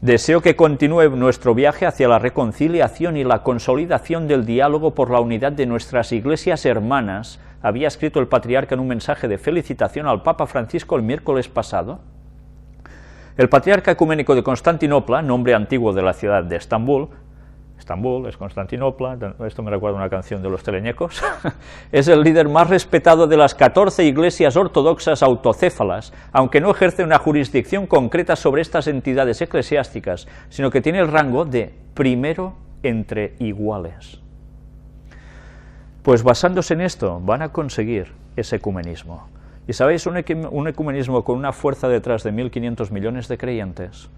Deseo que continúe nuestro viaje hacia la reconciliación y la consolidación del diálogo por la unidad de nuestras iglesias hermanas, había escrito el patriarca en un mensaje de felicitación al Papa Francisco el miércoles pasado. El patriarca ecuménico de Constantinopla, nombre antiguo de la ciudad de Estambul es Constantinopla, esto me recuerda a una canción de los Teleñecos, es el líder más respetado de las 14 iglesias ortodoxas autocéfalas, aunque no ejerce una jurisdicción concreta sobre estas entidades eclesiásticas, sino que tiene el rango de primero entre iguales. Pues basándose en esto, van a conseguir ese ecumenismo. Y sabéis, un ecumenismo con una fuerza detrás de 1.500 millones de creyentes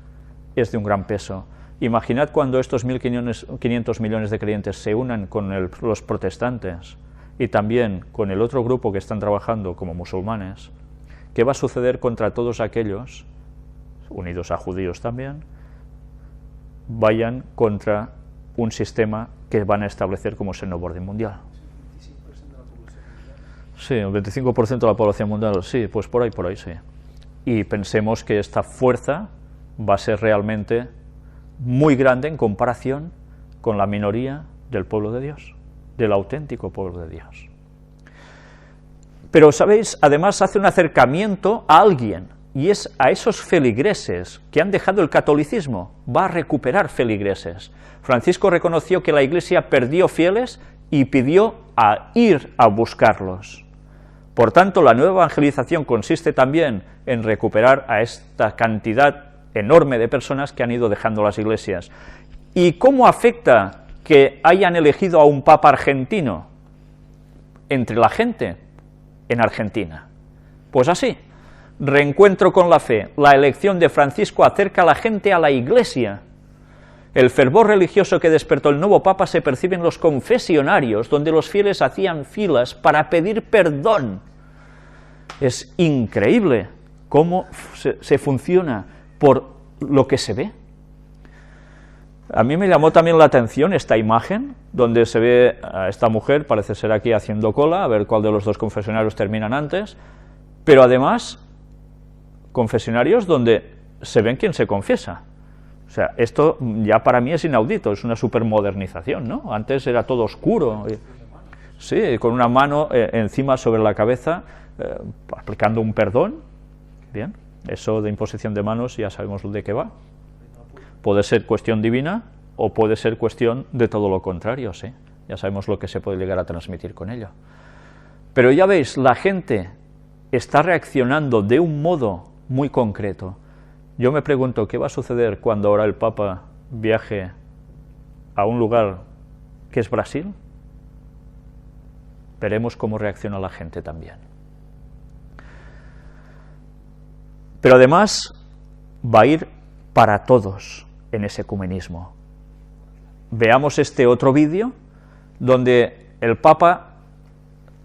es de un gran peso. Imaginad cuando estos 1.500 millones de creyentes se unan con los protestantes y también con el otro grupo que están trabajando como musulmanes, ¿qué va a suceder contra todos aquellos, unidos a judíos también, vayan contra un sistema que van a establecer como es el nuevo orden mundial? Sí, el 25% de la población mundial, sí, pues por ahí, sí. Y pensemos que esta fuerza va a ser realmente muy grande en comparación con la minoría del pueblo de Dios, del auténtico pueblo de Dios. Pero, ¿sabéis? Además hace un acercamiento a alguien, y es a esos feligreses que han dejado el catolicismo, va a recuperar feligreses. Francisco reconoció que la Iglesia perdió fieles y pidió a ir a buscarlos. Por tanto, la nueva evangelización consiste también en recuperar a esta cantidad enorme de personas que han ido dejando las iglesias. ¿Y cómo afecta que hayan elegido a un papa argentino entre la gente en Argentina? Pues así, reencuentro con la fe. La elección de Francisco acerca a la gente a la iglesia. El fervor religioso que despertó el nuevo papa se percibe en los confesionarios, donde los fieles hacían filas para pedir perdón. Es increíble cómo se funciona por lo que se ve. A mí me llamó también la atención esta imagen, donde se ve a esta mujer, parece ser aquí haciendo cola, a ver cuál de los dos confesionarios terminan antes, pero además, confesionarios donde se ven quién se confiesa. O sea, esto ya para mí es inaudito, es una supermodernización, ¿no? Antes era todo oscuro, sí, con una mano encima sobre la cabeza, aplicando un perdón. Bien, eso de imposición de manos ya sabemos de qué va. Puede ser cuestión divina o puede ser cuestión de todo lo contrario, sí. Ya sabemos lo que se puede llegar a transmitir con ello. Pero ya veis, la gente está reaccionando de un modo muy concreto. Yo me pregunto, ¿qué va a suceder cuando ahora el Papa viaje a un lugar que es Brasil? Veremos cómo reacciona la gente también. Pero además va a ir para todos en ese ecumenismo. Veamos este otro vídeo donde el Papa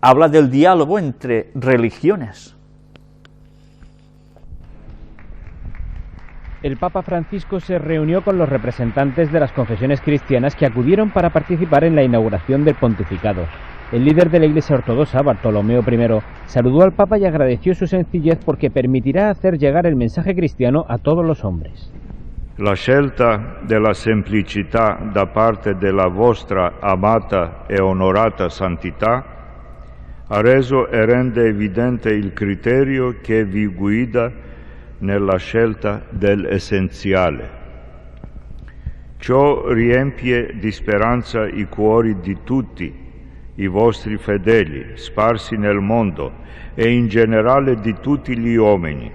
habla del diálogo entre religiones. El Papa Francisco se reunió con los representantes de las confesiones cristianas que acudieron para participar en la inauguración del pontificado. El líder de la Iglesia Ortodoxa, Bartolomeo I, saludó al Papa y agradeció su sencillez porque permitirá hacer llegar el mensaje cristiano a todos los hombres. La scelta della semplicità da parte della vostra amata e onorata santità ha reso e rende evidente il criterio che vi guida nella scelta dell'essenziale. Ciò riempie di speranza i cuori di tutti i vostri fedeli sparsi nel mondo e in generale di tutti gli uomini.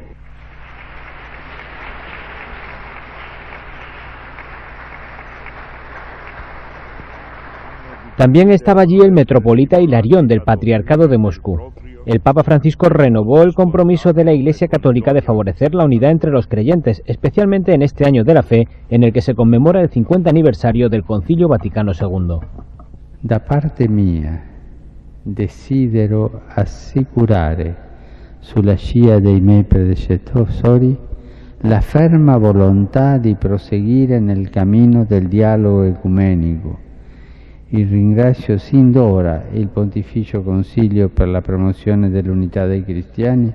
También estaba allí el metropolita Hilarión del Patriarcado de Moscú. El Papa Francisco renovó el compromiso de la Iglesia Católica de favorecer la unidad entre los creyentes, especialmente en este año de la fe, en el que se conmemora el 50 aniversario del Concilio Vaticano II. Da parte mia desidero assicurare, sulla scia dei miei predecessori, la ferma volontà di proseguire nel cammino del dialogo ecumenico. Y ringrazio sin d'ora il Pontificio Consiglio per la promozione dell'unità dei cristiani.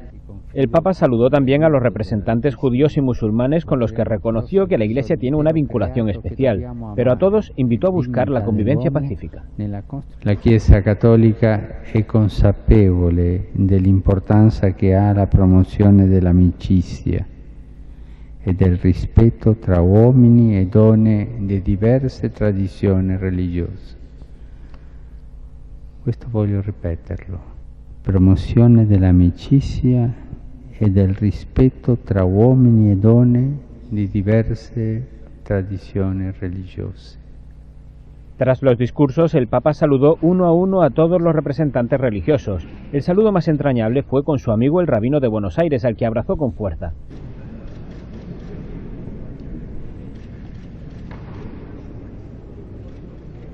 El Papa saludó también a los representantes judíos y musulmanes con los que reconoció que la Iglesia tiene una vinculación especial, pero a todos invitó a buscar la convivencia pacífica. La Chiesa Cattolica è consapevole dell'importanza che ha la promozione dell'amicizia e del rispetto tra uomini e donne di diverse tradizioni religiose. Questo voglio ripeterlo. Promozione dell'amicizia e del rispetto tra uomini e donne di diverse tradizioni religiose. Tras los discursos, el Papa saludó uno a uno a todos los representantes religiosos. El saludo más entrañable fue con su amigo el rabino de Buenos Aires, al que abrazó con fuerza.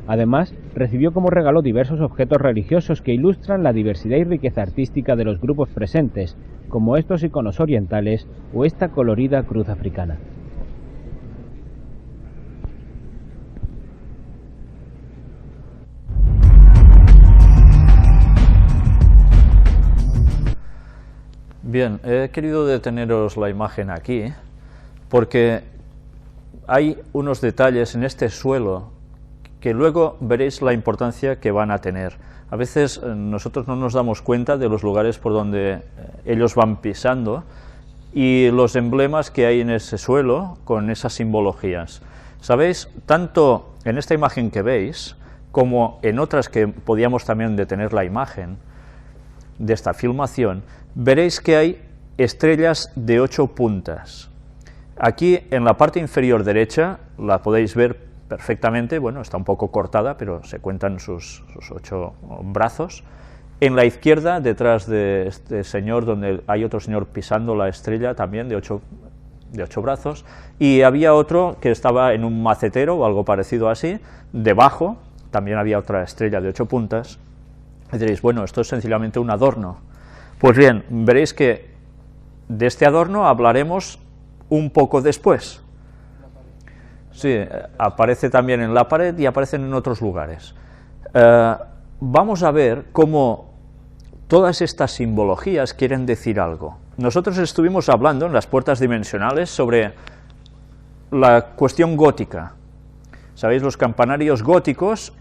Además, recibió como regalo diversos objetos religiosos que ilustran la diversidad y riqueza artística de los grupos presentes, como estos iconos orientales o esta colorida cruz africana. Bien, he querido deteneros la imagen aquí porque hay unos detalles en este suelo que luego veréis la importancia que van a tener. A veces nosotros no nos damos cuenta de los lugares por donde ellos van pisando y los emblemas que hay en ese suelo con esas simbologías. ¿Sabéis? Tanto en esta imagen que veis, como en otras que podíamos también detener la imagen de esta filmación, veréis que hay estrellas de 8 puntas. Aquí en la parte inferior derecha la podéis ver perfectamente, bueno, está un poco cortada, pero se cuentan sus 8 brazos. En la izquierda, detrás de este señor, donde hay otro señor pisando la estrella, también de 8 brazos, y había otro que estaba en un macetero o algo parecido así, debajo también había otra estrella de 8 puntas, y diréis, bueno, esto es sencillamente un adorno. Pues bien, veréis que de este adorno hablaremos un poco después. Sí, aparece también en la pared y aparecen en otros lugares. Vamos a ver cómo todas estas simbologías quieren decir algo. Nosotros estuvimos hablando en las puertas dimensionales sobre la cuestión gótica. Sabéis, los campanarios góticos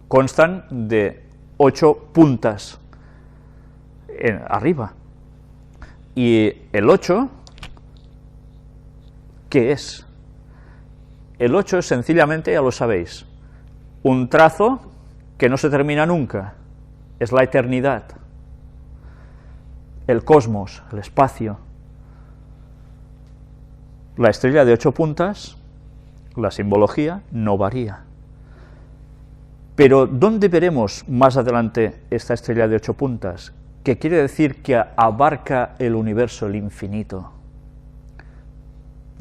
constan de 8 puntas arriba. Y el 8, ¿qué es? El 8 es sencillamente, ya lo sabéis, un trazo que no se termina nunca, es la eternidad, el cosmos, el espacio. La estrella de 8 puntas, la simbología, no varía. Pero ¿dónde veremos más adelante esta estrella de 8 puntas? Que quiere decir que abarca el universo, el infinito.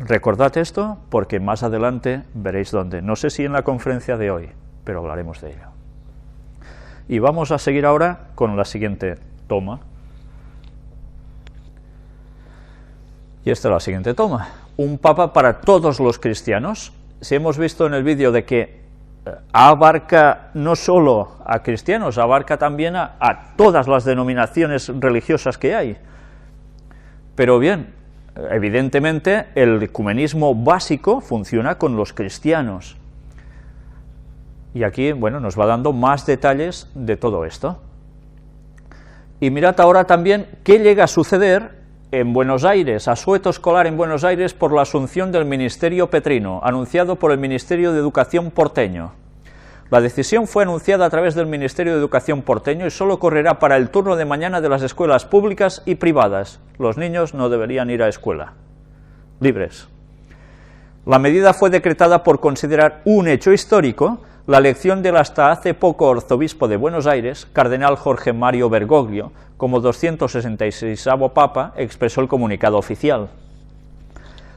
Recordad esto porque más adelante veréis dónde. No sé si en la conferencia de hoy, pero hablaremos de ello. Y vamos a seguir ahora con la siguiente toma. Y esta es la siguiente toma. Un papa para todos los cristianos. Si hemos visto en el vídeo de que abarca no solo a cristianos, abarca también a todas las denominaciones religiosas que hay. Pero bien, evidentemente el ecumenismo básico funciona con los cristianos. Y aquí, bueno, nos va dando más detalles de todo esto. Y mirad ahora también qué llega a suceder en Buenos Aires, asueto escolar en Buenos Aires por la asunción del Ministerio Petrino, anunciado por el Ministerio de Educación porteño. La decisión fue anunciada a través del Ministerio de Educación porteño y solo correrá para el turno de mañana de las escuelas públicas y privadas. Los niños no deberían ir a escuela. Libres. La medida fue decretada por considerar un hecho histórico la elección del hasta hace poco arzobispo de Buenos Aires, cardenal Jorge Mario Bergoglio, como 266º papa, expresó el comunicado oficial.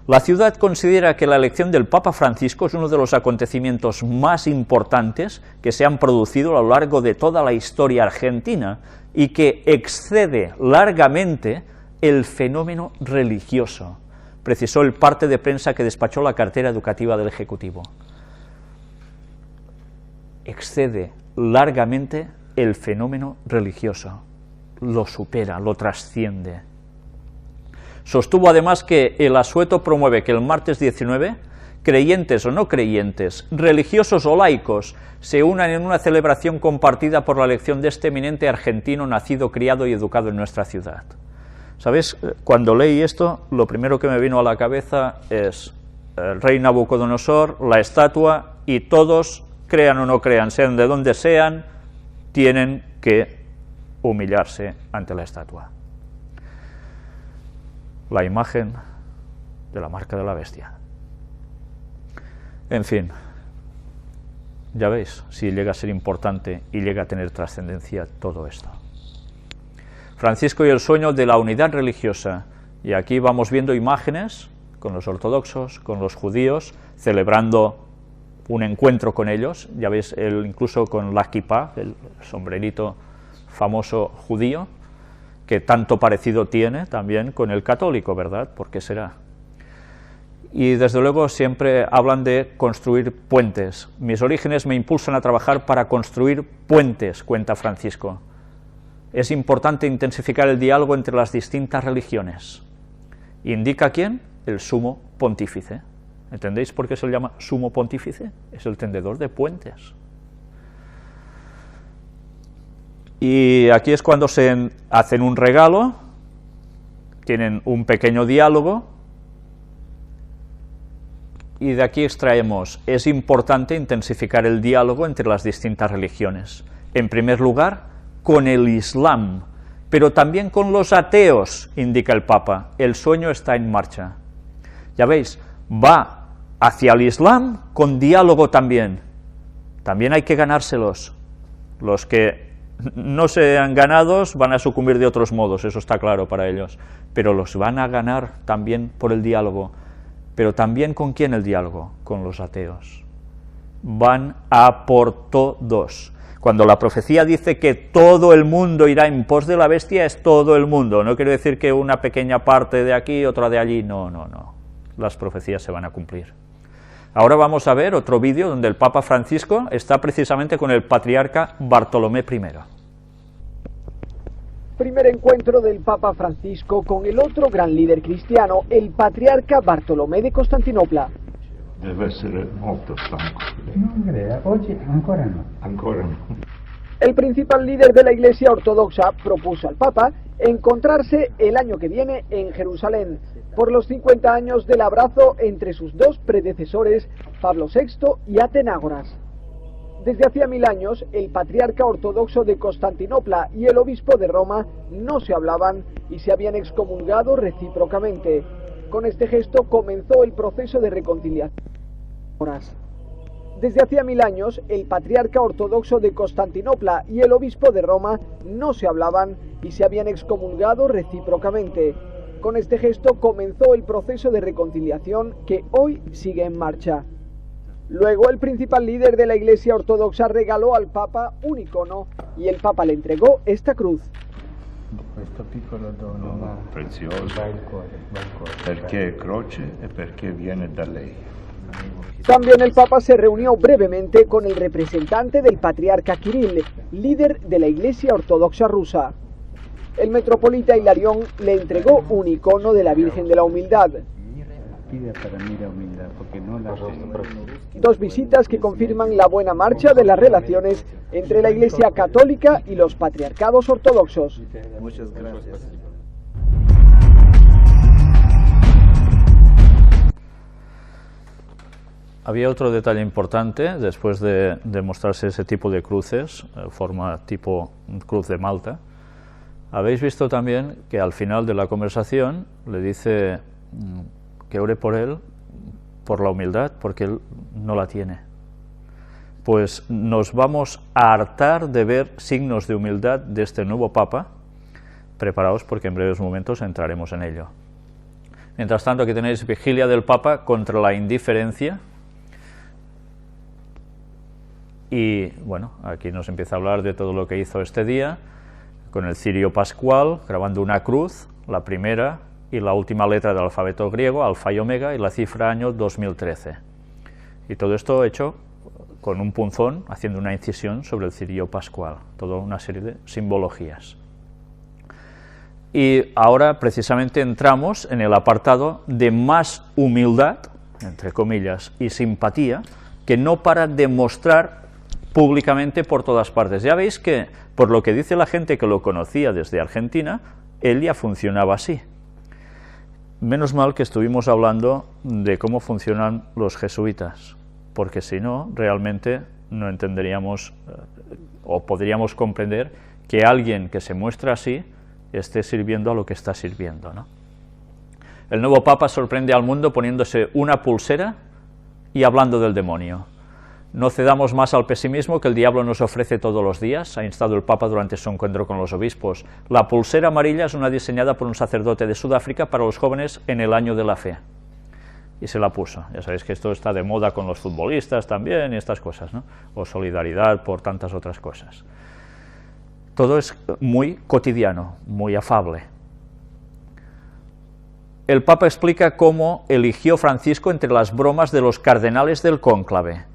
La ciudad considera que la elección del Papa Francisco es uno de los acontecimientos más importantes que se han producido a lo largo de toda la historia argentina y que excede largamente el fenómeno religioso, precisó el parte de prensa que despachó la cartera educativa del Ejecutivo. Excede largamente el fenómeno religioso, lo supera, lo trasciende. Sostuvo además que el asueto promueve que el martes 19, creyentes o no creyentes, religiosos o laicos, se unan en una celebración compartida por la elección de este eminente argentino nacido, criado y educado en nuestra ciudad. ¿Sabéis? Cuando leí esto, lo primero que me vino a la cabeza es el rey Nabucodonosor, la estatua, y todos, crean o no crean, sean de donde sean, tienen que humillarse ante la estatua. La imagen de la marca de la bestia. En fin, ya veis, si llega a ser importante y llega a tener trascendencia todo esto. Francisco y el sueño de la unidad religiosa, y aquí vamos viendo imágenes con los ortodoxos, con los judíos, celebrando un encuentro con ellos, ya veis, incluso con la kipá, el sombrerito famoso judío, que tanto parecido tiene también con el católico, ¿verdad? ¿Por qué será? Y desde luego siempre hablan de construir puentes. Mis orígenes me impulsan a trabajar para construir puentes, cuenta Francisco. Es importante intensificar el diálogo entre las distintas religiones. ¿Indica quién? El sumo pontífice. ¿Entendéis por qué se le llama sumo pontífice? Es el tendedor de puentes. Y aquí es cuando se hacen un regalo, tienen un pequeño diálogo, y de aquí extraemos, es importante intensificar el diálogo entre las distintas religiones. En primer lugar, con el Islam, pero también con los ateos, indica el Papa. El sueño está en marcha. Ya veis, va hacia el Islam con diálogo también. También hay que ganárselos. Los que no sean ganados van a sucumbir de otros modos, eso está claro para ellos, pero los van a ganar también por el diálogo. Pero también ¿con quién el diálogo? Con los ateos. Van a por todos. Cuando la profecía dice que todo el mundo irá en pos de la bestia, es todo el mundo. No quiere decir que una pequeña parte de aquí, otra de allí. No, no, no. Las profecías se van a cumplir. Ahora vamos a ver otro vídeo donde el Papa Francisco está precisamente con el patriarca Bartolomé I. Primer encuentro del Papa Francisco con el otro gran líder cristiano, el patriarca Bartolomé de Costantinopla. Deve essere molto stanco. Non credo, oggi ancora no. Ancora no. El principal líder de la Iglesia Ortodoxa propuso al Papa encontrarse el año que viene en Jerusalén por los 50 años del abrazo entre sus dos predecesores, Pablo VI y Atenágoras. Desde hacía 1000 años, el patriarca ortodoxo de Constantinopla y el obispo de Roma no se hablaban y se habían excomulgado recíprocamente. Con este gesto comenzó el proceso de reconciliación. Desde hacía 1000 años, el patriarca ortodoxo de Constantinopla y el obispo de Roma no se hablaban y se habían excomulgado recíprocamente. Con este gesto comenzó el proceso de reconciliación que hoy sigue en marcha. Luego el principal líder de la Iglesia Ortodoxa regaló al Papa un icono y el Papa le entregó esta cruz. Questo piccolo dono va prezioso, va il cuore. perché è croce e perché viene da lei. También el Papa se reunió brevemente con el representante del patriarca Kirill, líder de la Iglesia Ortodoxa rusa. El metropolita Hilarión le entregó un icono de la Virgen de la Humildad. Dos visitas que confirman la buena marcha de las relaciones entre la Iglesia Católica y los patriarcados ortodoxos. Muchas gracias. Había otro detalle importante, después de mostrarse ese tipo de cruces, forma tipo cruz de Malta. Habéis visto también que al final de la conversación le dice que ore por él, por la humildad, porque él no la tiene. Pues nos vamos a hartar de ver signos de humildad de este nuevo Papa. Preparaos porque en breves momentos entraremos en ello. Mientras tanto, aquí tenéis vigilia del Papa contra la indiferencia. Y bueno, aquí nos empieza a hablar de todo lo que hizo este día, con el cirio pascual, grabando una cruz, la primera y la última letra del alfabeto griego, alfa y omega, y la cifra año 2013. Y todo esto hecho con un punzón, haciendo una incisión sobre el cirio pascual, toda una serie de simbologías. Y ahora precisamente entramos en el apartado de más humildad, entre comillas, y simpatía, que no para de mostrar públicamente por todas partes. Ya veis que, por lo que dice la gente que lo conocía desde Argentina, él ya funcionaba así. Menos mal que estuvimos hablando de cómo funcionan los jesuitas, porque si no, realmente no entenderíamos o podríamos comprender que alguien que se muestra así esté sirviendo a lo que está sirviendo, ¿no? El nuevo Papa sorprende al mundo poniéndose una pulsera y hablando del demonio. No cedamos más al pesimismo que el diablo nos ofrece todos los días, ha instado el Papa durante su encuentro con los obispos. La pulsera amarilla es una diseñada por un sacerdote de Sudáfrica para los jóvenes en el año de la fe. Y se la puso. Ya sabéis que esto está de moda con los futbolistas también y estas cosas, ¿no? O solidaridad por tantas otras cosas. Todo es muy cotidiano, muy afable. El Papa explica cómo eligió Francisco entre las bromas de los cardenales del cónclave.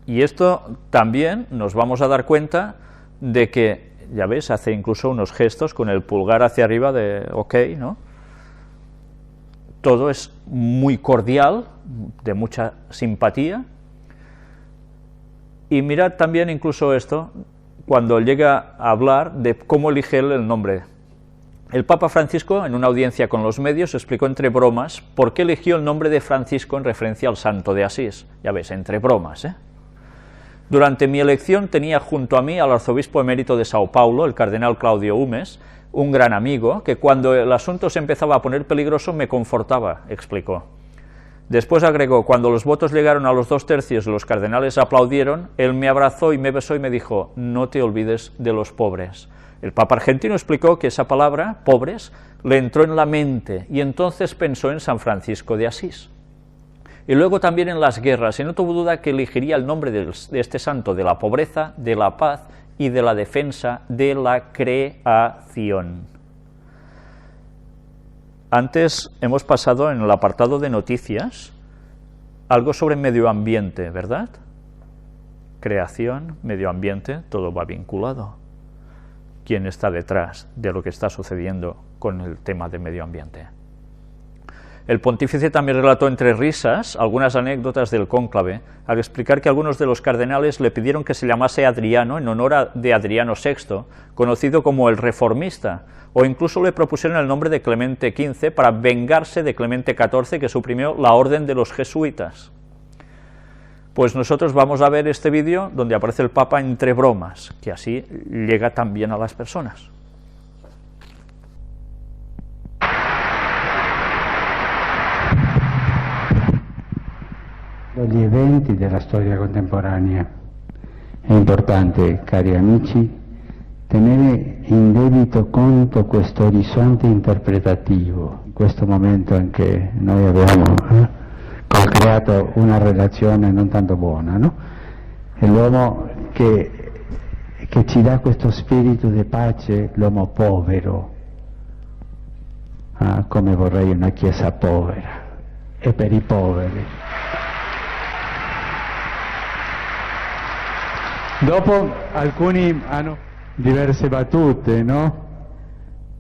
Y esto también nos vamos a dar cuenta de que, ya ves, hace incluso unos gestos con el pulgar hacia arriba de ok, ¿no? Todo es muy cordial, de mucha simpatía. Y mirad también incluso esto, cuando llega a hablar de cómo elige él el nombre. El Papa Francisco, en una audiencia con los medios, explicó entre bromas por qué eligió el nombre de Francisco en referencia al santo de Asís. Ya ves, entre bromas, ¿eh? Durante mi elección tenía junto a mí al arzobispo emérito de Sao Paulo, el cardenal Claudio Umes, un gran amigo, que cuando el asunto se empezaba a poner peligroso me confortaba, explicó. Después agregó, cuando los votos llegaron a los 2/3 y los cardenales aplaudieron, él me abrazó y me besó y me dijo, no te olvides de los pobres. El Papa argentino explicó que esa palabra, pobres, le entró en la mente y entonces pensó en San Francisco de Asís. Y luego también en las guerras, y no tuvo duda que elegiría el nombre de este santo, de la pobreza, de la paz y de la defensa de la creación. Antes hemos pasado en el apartado de noticias algo sobre medio ambiente, ¿verdad? Creación, medio ambiente, todo va vinculado. ¿Quién está detrás de lo que está sucediendo con el tema de medio ambiente? El pontífice también relató entre risas algunas anécdotas del cónclave al explicar que algunos de los cardenales le pidieron que se llamase Adriano en honor de Adriano VI, conocido como el Reformista, o incluso le propusieron el nombre de Clemente XV para vengarse de Clemente XIV, que suprimió la orden de los jesuitas. Pues nosotros vamos a ver este vídeo donde aparece el Papa entre bromas, que así llega también a las personas. Gli eventi della storia contemporanea. È importante, cari amici, tenere in debito conto questo orizzonte interpretativo, in questo momento in che noi abbiamo creato una relazione non tanto buona, no? È l'uomo che ci dà questo spirito di pace, l'uomo povero, come vorrei una chiesa povera, e per i poveri. Dopo alcuni hanno diverse battute, no?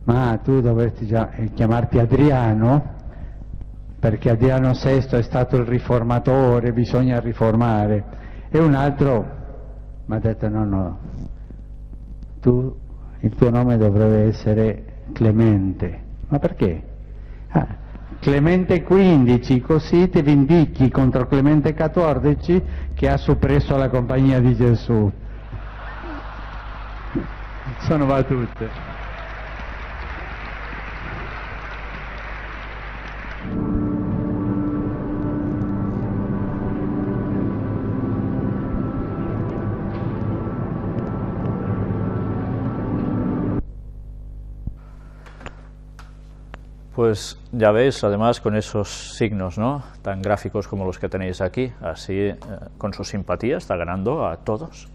Ma tu dovresti già chiamarti Adriano, perché Adriano VI è stato il riformatore, bisogna riformare. E un altro mi ha detto no, il tuo nome dovrebbe essere Clemente. Ma perché? Clemente XV, così ti vendichi contro Clemente XIV che ha soppresso la compagnia di Gesù. Sono battute. Pues ya veis, además con esos signos, ¿no?, tan gráficos como los que tenéis aquí, así con su simpatía está ganando a todos.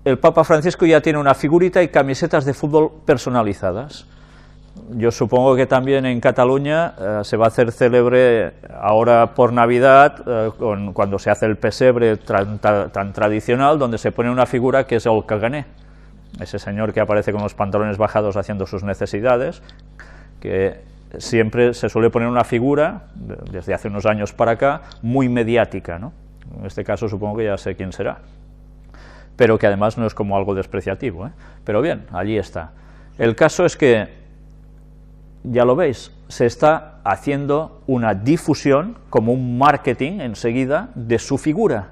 El Papa Francisco ya tiene una figurita y camisetas de fútbol personalizadas. Yo supongo que también en Cataluña se va a hacer célebre ahora por Navidad, cuando se hace el pesebre tan tradicional, donde se pone una figura que es el caganer. ese señor que aparece con los pantalones bajados haciendo sus necesidades, que siempre se suele poner una figura, desde hace unos años para acá, muy mediática, ¿no? En este caso supongo que ya sé quién será, pero que además no es como algo despreciativo, ¿eh? Pero bien, allí está. El caso es que, ya lo veis, se está haciendo una difusión, como un marketing enseguida, de su figura.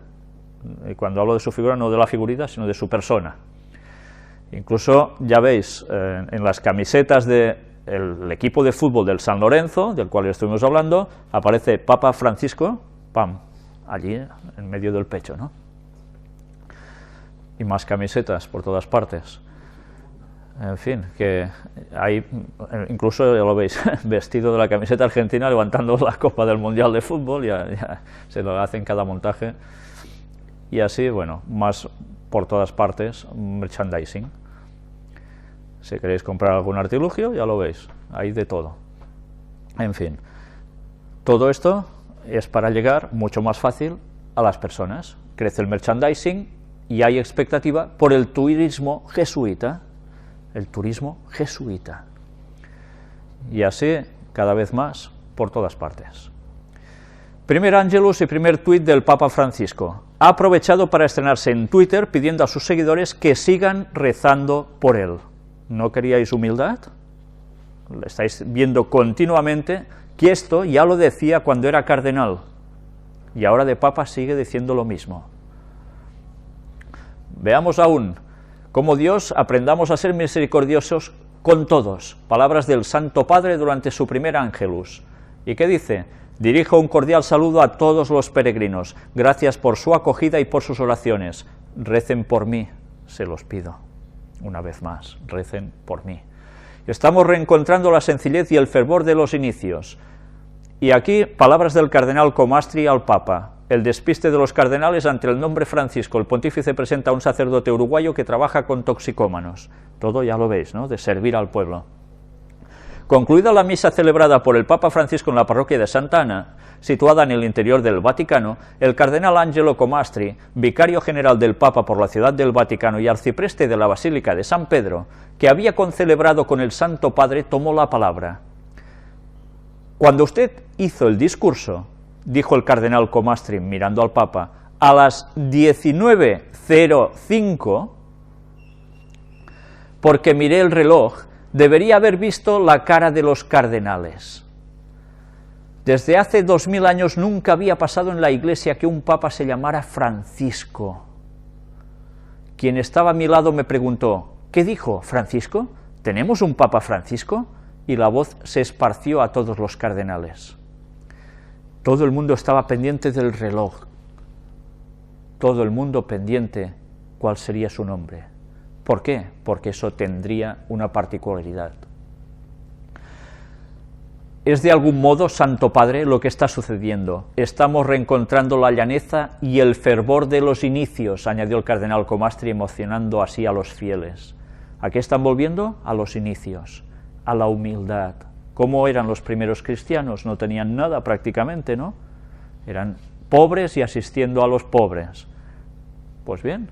Y cuando hablo de su figura, no de la figurita, sino de su persona. Incluso, ya veis, en las camisetas del equipo de fútbol del San Lorenzo, del cual estuvimos hablando, aparece Papa Francisco, pam, allí en medio del pecho, ¿no? Y más camisetas por todas partes. En fin, que hay, incluso, ya lo veis, vestido de la camiseta argentina levantando la Copa del Mundial de Fútbol, ya se lo hacen cada montaje, y así, bueno, más por todas partes, merchandising. Si queréis comprar algún artilugio, ya lo veis, hay de todo. En fin, todo esto es para llegar mucho más fácil a las personas. Crece el merchandising y hay expectativa por el turismo jesuita. El turismo jesuita. Y así, cada vez más, por todas partes. Primer Ángelus y primer tuit del Papa Francisco. Ha aprovechado para estrenarse en Twitter pidiendo a sus seguidores que sigan rezando por él. ¿No queríais humildad? Lo estáis viendo continuamente, que esto ya lo decía cuando era cardenal, y ahora de Papa sigue diciendo lo mismo. Veamos aún como Dios aprendamos a ser misericordiosos con todos. Palabras del Santo Padre durante su primer Ángelus. ¿Y qué dice? Dirijo un cordial saludo a todos los peregrinos. Gracias por su acogida y por sus oraciones. Recen por mí, se los pido. Una vez más, recen por mí. Estamos reencontrando la sencillez y el fervor de los inicios. Y aquí, palabras del cardenal Comastri al Papa. El despiste de los cardenales ante el nombre Francisco. El pontífice presenta a un sacerdote uruguayo que trabaja con toxicómanos. Todo ya lo veis, ¿no?, de servir al pueblo. Concluida la misa celebrada por el Papa Francisco en la parroquia de Santa Ana, situada en el interior del Vaticano, el cardenal Angelo Comastri, vicario general del Papa por la ciudad del Vaticano y arcipreste de la Basílica de San Pedro, que había concelebrado con el Santo Padre, tomó la palabra. Cuando usted hizo el discurso, dijo el cardenal Comastri mirando al Papa, a las 19:05, porque miré el reloj, debería haber visto la cara de los cardenales. Desde hace 2000 años nunca había pasado en la Iglesia que un Papa se llamara Francisco. Quien estaba a mi lado me preguntó, ¿qué dijo Francisco? ¿Tenemos un Papa Francisco? Y la voz se esparció a todos los cardenales. Todo el mundo estaba pendiente del reloj, todo el mundo pendiente cuál sería su nombre. ¿Por qué? Porque eso tendría una particularidad. Es de algún modo, Santo Padre, lo que está sucediendo. Estamos reencontrando la llaneza y el fervor de los inicios, añadió el cardenal Comastri, emocionando así a los fieles. ¿A qué están volviendo? A los inicios, a la humildad. ¿Cómo eran los primeros cristianos? No tenían nada prácticamente, ¿no? Eran pobres y asistiendo a los pobres. Pues bien,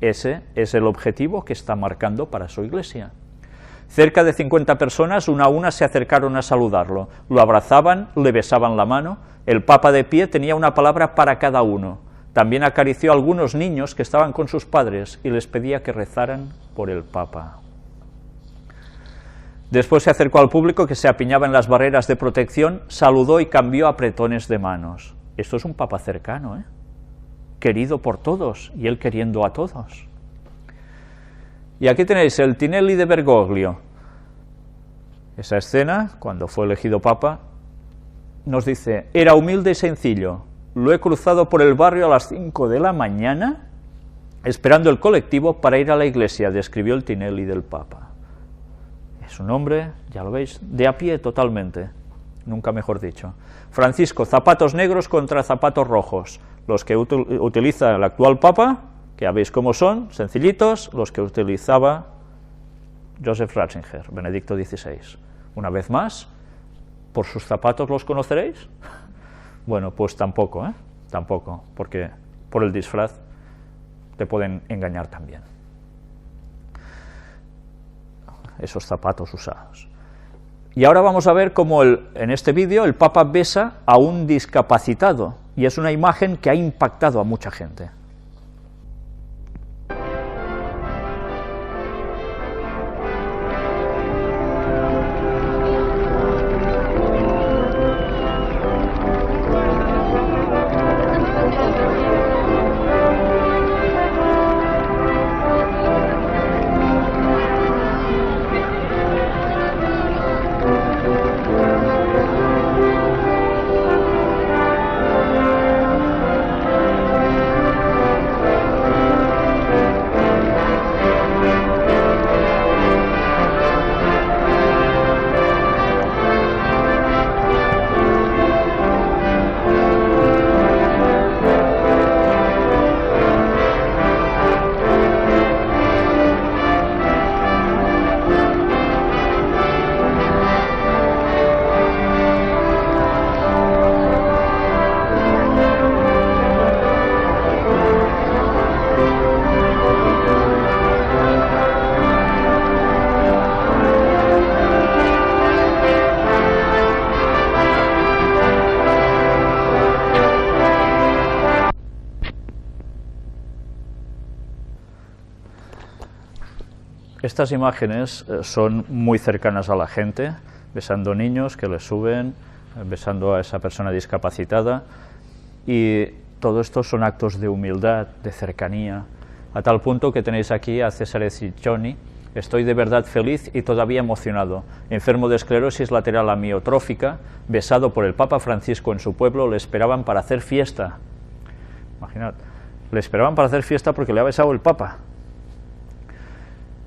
ese es el objetivo que está marcando para su Iglesia. Cerca de 50 personas, una a una, se acercaron a saludarlo. Lo abrazaban, le besaban la mano. El Papa de pie tenía una palabra para cada uno. También acarició a algunos niños que estaban con sus padres y les pedía que rezaran por el Papa. Después se acercó al público que se apiñaba en las barreras de protección, saludó y cambió apretones de manos. Esto es un Papa cercano, ¿eh? Querido por todos, y él queriendo a todos. Y aquí tenéis el Tinelli de Bergoglio. Esa escena, cuando fue elegido Papa, nos dice, era humilde y sencillo, lo he cruzado por el barrio a las 5 de la mañana, esperando el colectivo para ir a la iglesia, describió el Tinelli del Papa. Es un hombre, ya lo veis, de a pie totalmente, nunca mejor dicho. Francisco, zapatos negros contra zapatos rojos, los que utiliza el actual Papa, que ya veis cómo son, sencillitos, los que utilizaba Joseph Ratzinger, Benedicto XVI. Una vez más, ¿por sus zapatos los conoceréis? Bueno, pues tampoco, tampoco, porque por el disfraz te pueden engañar también. esos zapatos usados. Y ahora vamos a ver cómo en este vídeo el Papa besa a un discapacitado, y es una imagen que ha impactado a mucha gente. Estas imágenes son muy cercanas a la gente, besando niños que les suben, besando a esa persona discapacitada, y todo esto son actos de humildad, de cercanía, a tal punto que tenéis aquí a Cesare Ciccioni: estoy de verdad feliz y todavía emocionado, enfermo de esclerosis lateral amiotrófica, besado por el Papa Francisco en su pueblo, le esperaban para hacer fiesta. Imaginad, le esperaban para hacer fiesta porque le ha besado el Papa.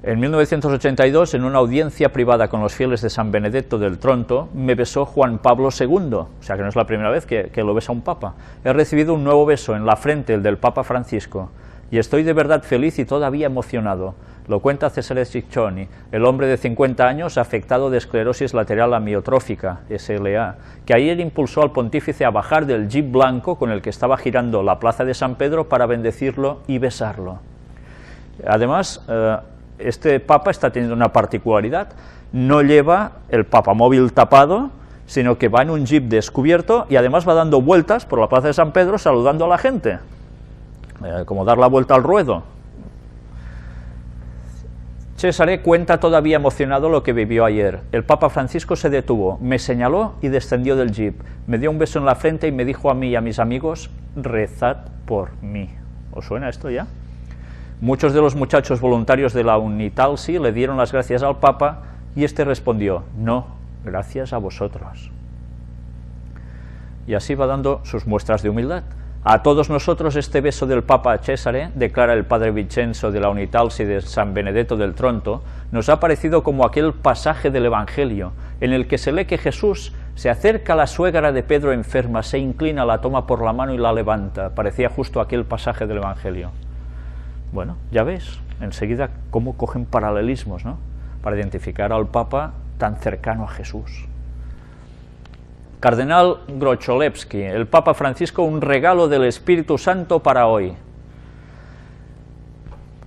En 1982, en una audiencia privada con los fieles de San Benedetto del Tronto, me besó Juan Pablo II, o sea que no es la primera vez que lo besa un papa. He recibido un nuevo beso en la frente, el del Papa Francisco, y estoy de verdad feliz y todavía emocionado. Lo cuenta Cesare Ciccioni, el hombre de 50 años afectado de esclerosis lateral amiotrófica, SLA, que ayer impulsó al pontífice a bajar del jeep blanco con el que estaba girando la plaza de San Pedro para bendecirlo y besarlo. Además, este papa está teniendo una particularidad: no lleva el papamóvil tapado, sino que va en un jeep descubierto y además va dando vueltas por la plaza de San Pedro saludando a la gente, como dar la vuelta al ruedo. Cesare cuenta todavía emocionado lo que vivió ayer. El Papa Francisco se detuvo, me señaló y descendió del jeep, me dio un beso en la frente y me dijo a mí y a mis amigos: rezad por mí. ¿Os suena esto ya? Muchos de los muchachos voluntarios de la Unitalsi le dieron las gracias al Papa y este respondió: no, gracias a vosotros. Y así va dando sus muestras de humildad. A todos nosotros este beso del Papa a Cesare, declara el padre Vincenzo de la Unitalsi de San Benedetto del Tronto, nos ha parecido como aquel pasaje del Evangelio en el que se lee que Jesús se acerca a la suegra de Pedro enferma, se inclina, la toma por la mano y la levanta. Parecía justo aquel pasaje del Evangelio. Bueno, ya ves, enseguida cómo cogen paralelismos, ¿no?, para identificar al Papa tan cercano a Jesús. Cardenal Grocholewski: el Papa Francisco, un regalo del Espíritu Santo para hoy.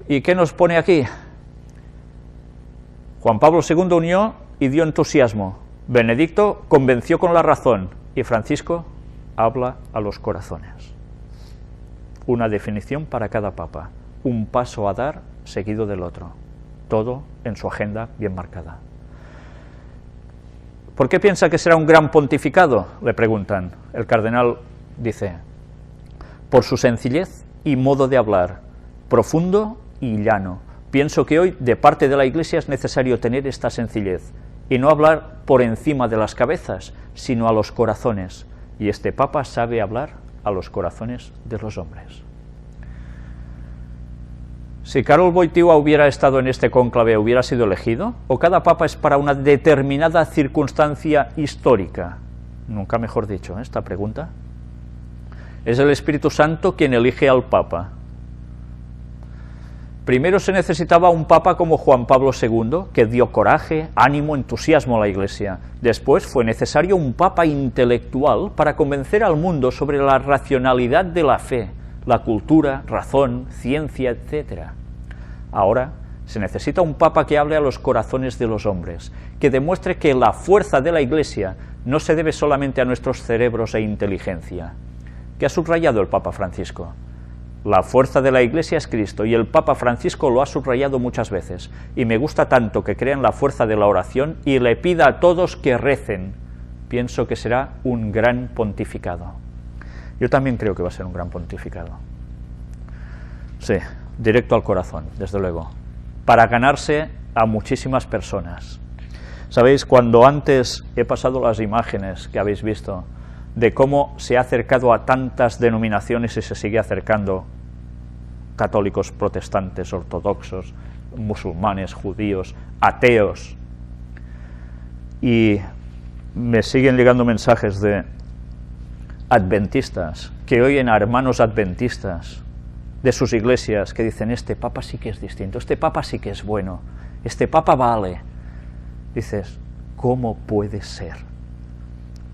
¿Y qué nos pone aquí? Juan Pablo II unió y dio entusiasmo, Benedicto convenció con la razón y Francisco habla a los corazones. Una definición para cada papa: un paso a dar seguido del otro, todo en su agenda bien marcada. ¿Por qué piensa que será un gran pontificado?, le preguntan. El cardenal dice: por su sencillez y modo de hablar, profundo y llano. Pienso que hoy, de parte de la Iglesia, es necesario tener esta sencillez, y no hablar por encima de las cabezas, sino a los corazones, y este Papa sabe hablar a los corazones de los hombres. Si Karol Wojtyła hubiera estado en este cónclave, ¿hubiera sido elegido? ¿O cada papa es para una determinada circunstancia histórica? Nunca mejor dicho, esta pregunta. Es el Espíritu Santo quien elige al papa. Primero se necesitaba un papa como Juan Pablo II, que dio coraje, ánimo, entusiasmo a la Iglesia. Después fue necesario un papa intelectual para convencer al mundo sobre la racionalidad de la fe, la cultura, razón, ciencia, etc. Ahora Se necesita un papa que hable a los corazones de los hombres, que demuestre que la fuerza de la Iglesia no se debe solamente a nuestros cerebros e inteligencia. ¿Qué ha subrayado el Papa Francisco? La fuerza de la Iglesia es Cristo, y el Papa Francisco lo ha subrayado muchas veces, y me gusta tanto que crean la fuerza de la oración y le pida a todos que recen. Pienso que será un gran pontificado. Yo también creo que va a ser un gran pontificado. Sí, directo al corazón, desde luego, para ganarse a muchísimas personas. ¿Sabéis? Cuando antes he pasado las imágenes que habéis visto de cómo se ha acercado a tantas denominaciones y se sigue acercando, católicos, protestantes, ortodoxos, musulmanes, judíos, ateos, y me siguen llegando mensajes de adventistas que oyen a hermanos adventistas de sus iglesias que dicen: este papa sí que es distinto, este papa sí que es bueno, este papa vale. Dices, ¿cómo puede ser?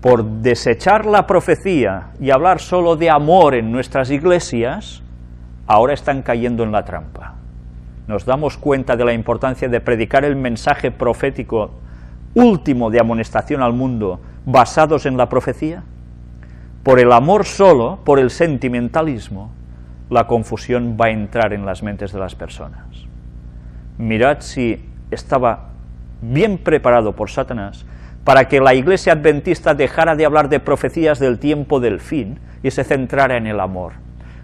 Por desechar la profecía y hablar solo de amor en nuestras iglesias, ahora están cayendo en la trampa. ¿Nos damos cuenta de la importancia de predicar el mensaje profético último de amonestación al mundo basados en la profecía? Por el amor solo, por el sentimentalismo, la confusión va a entrar en las mentes de las personas. Mirad si estaba bien preparado por Satanás para que la Iglesia adventista dejara de hablar de profecías del tiempo del fin y se centrara en el amor.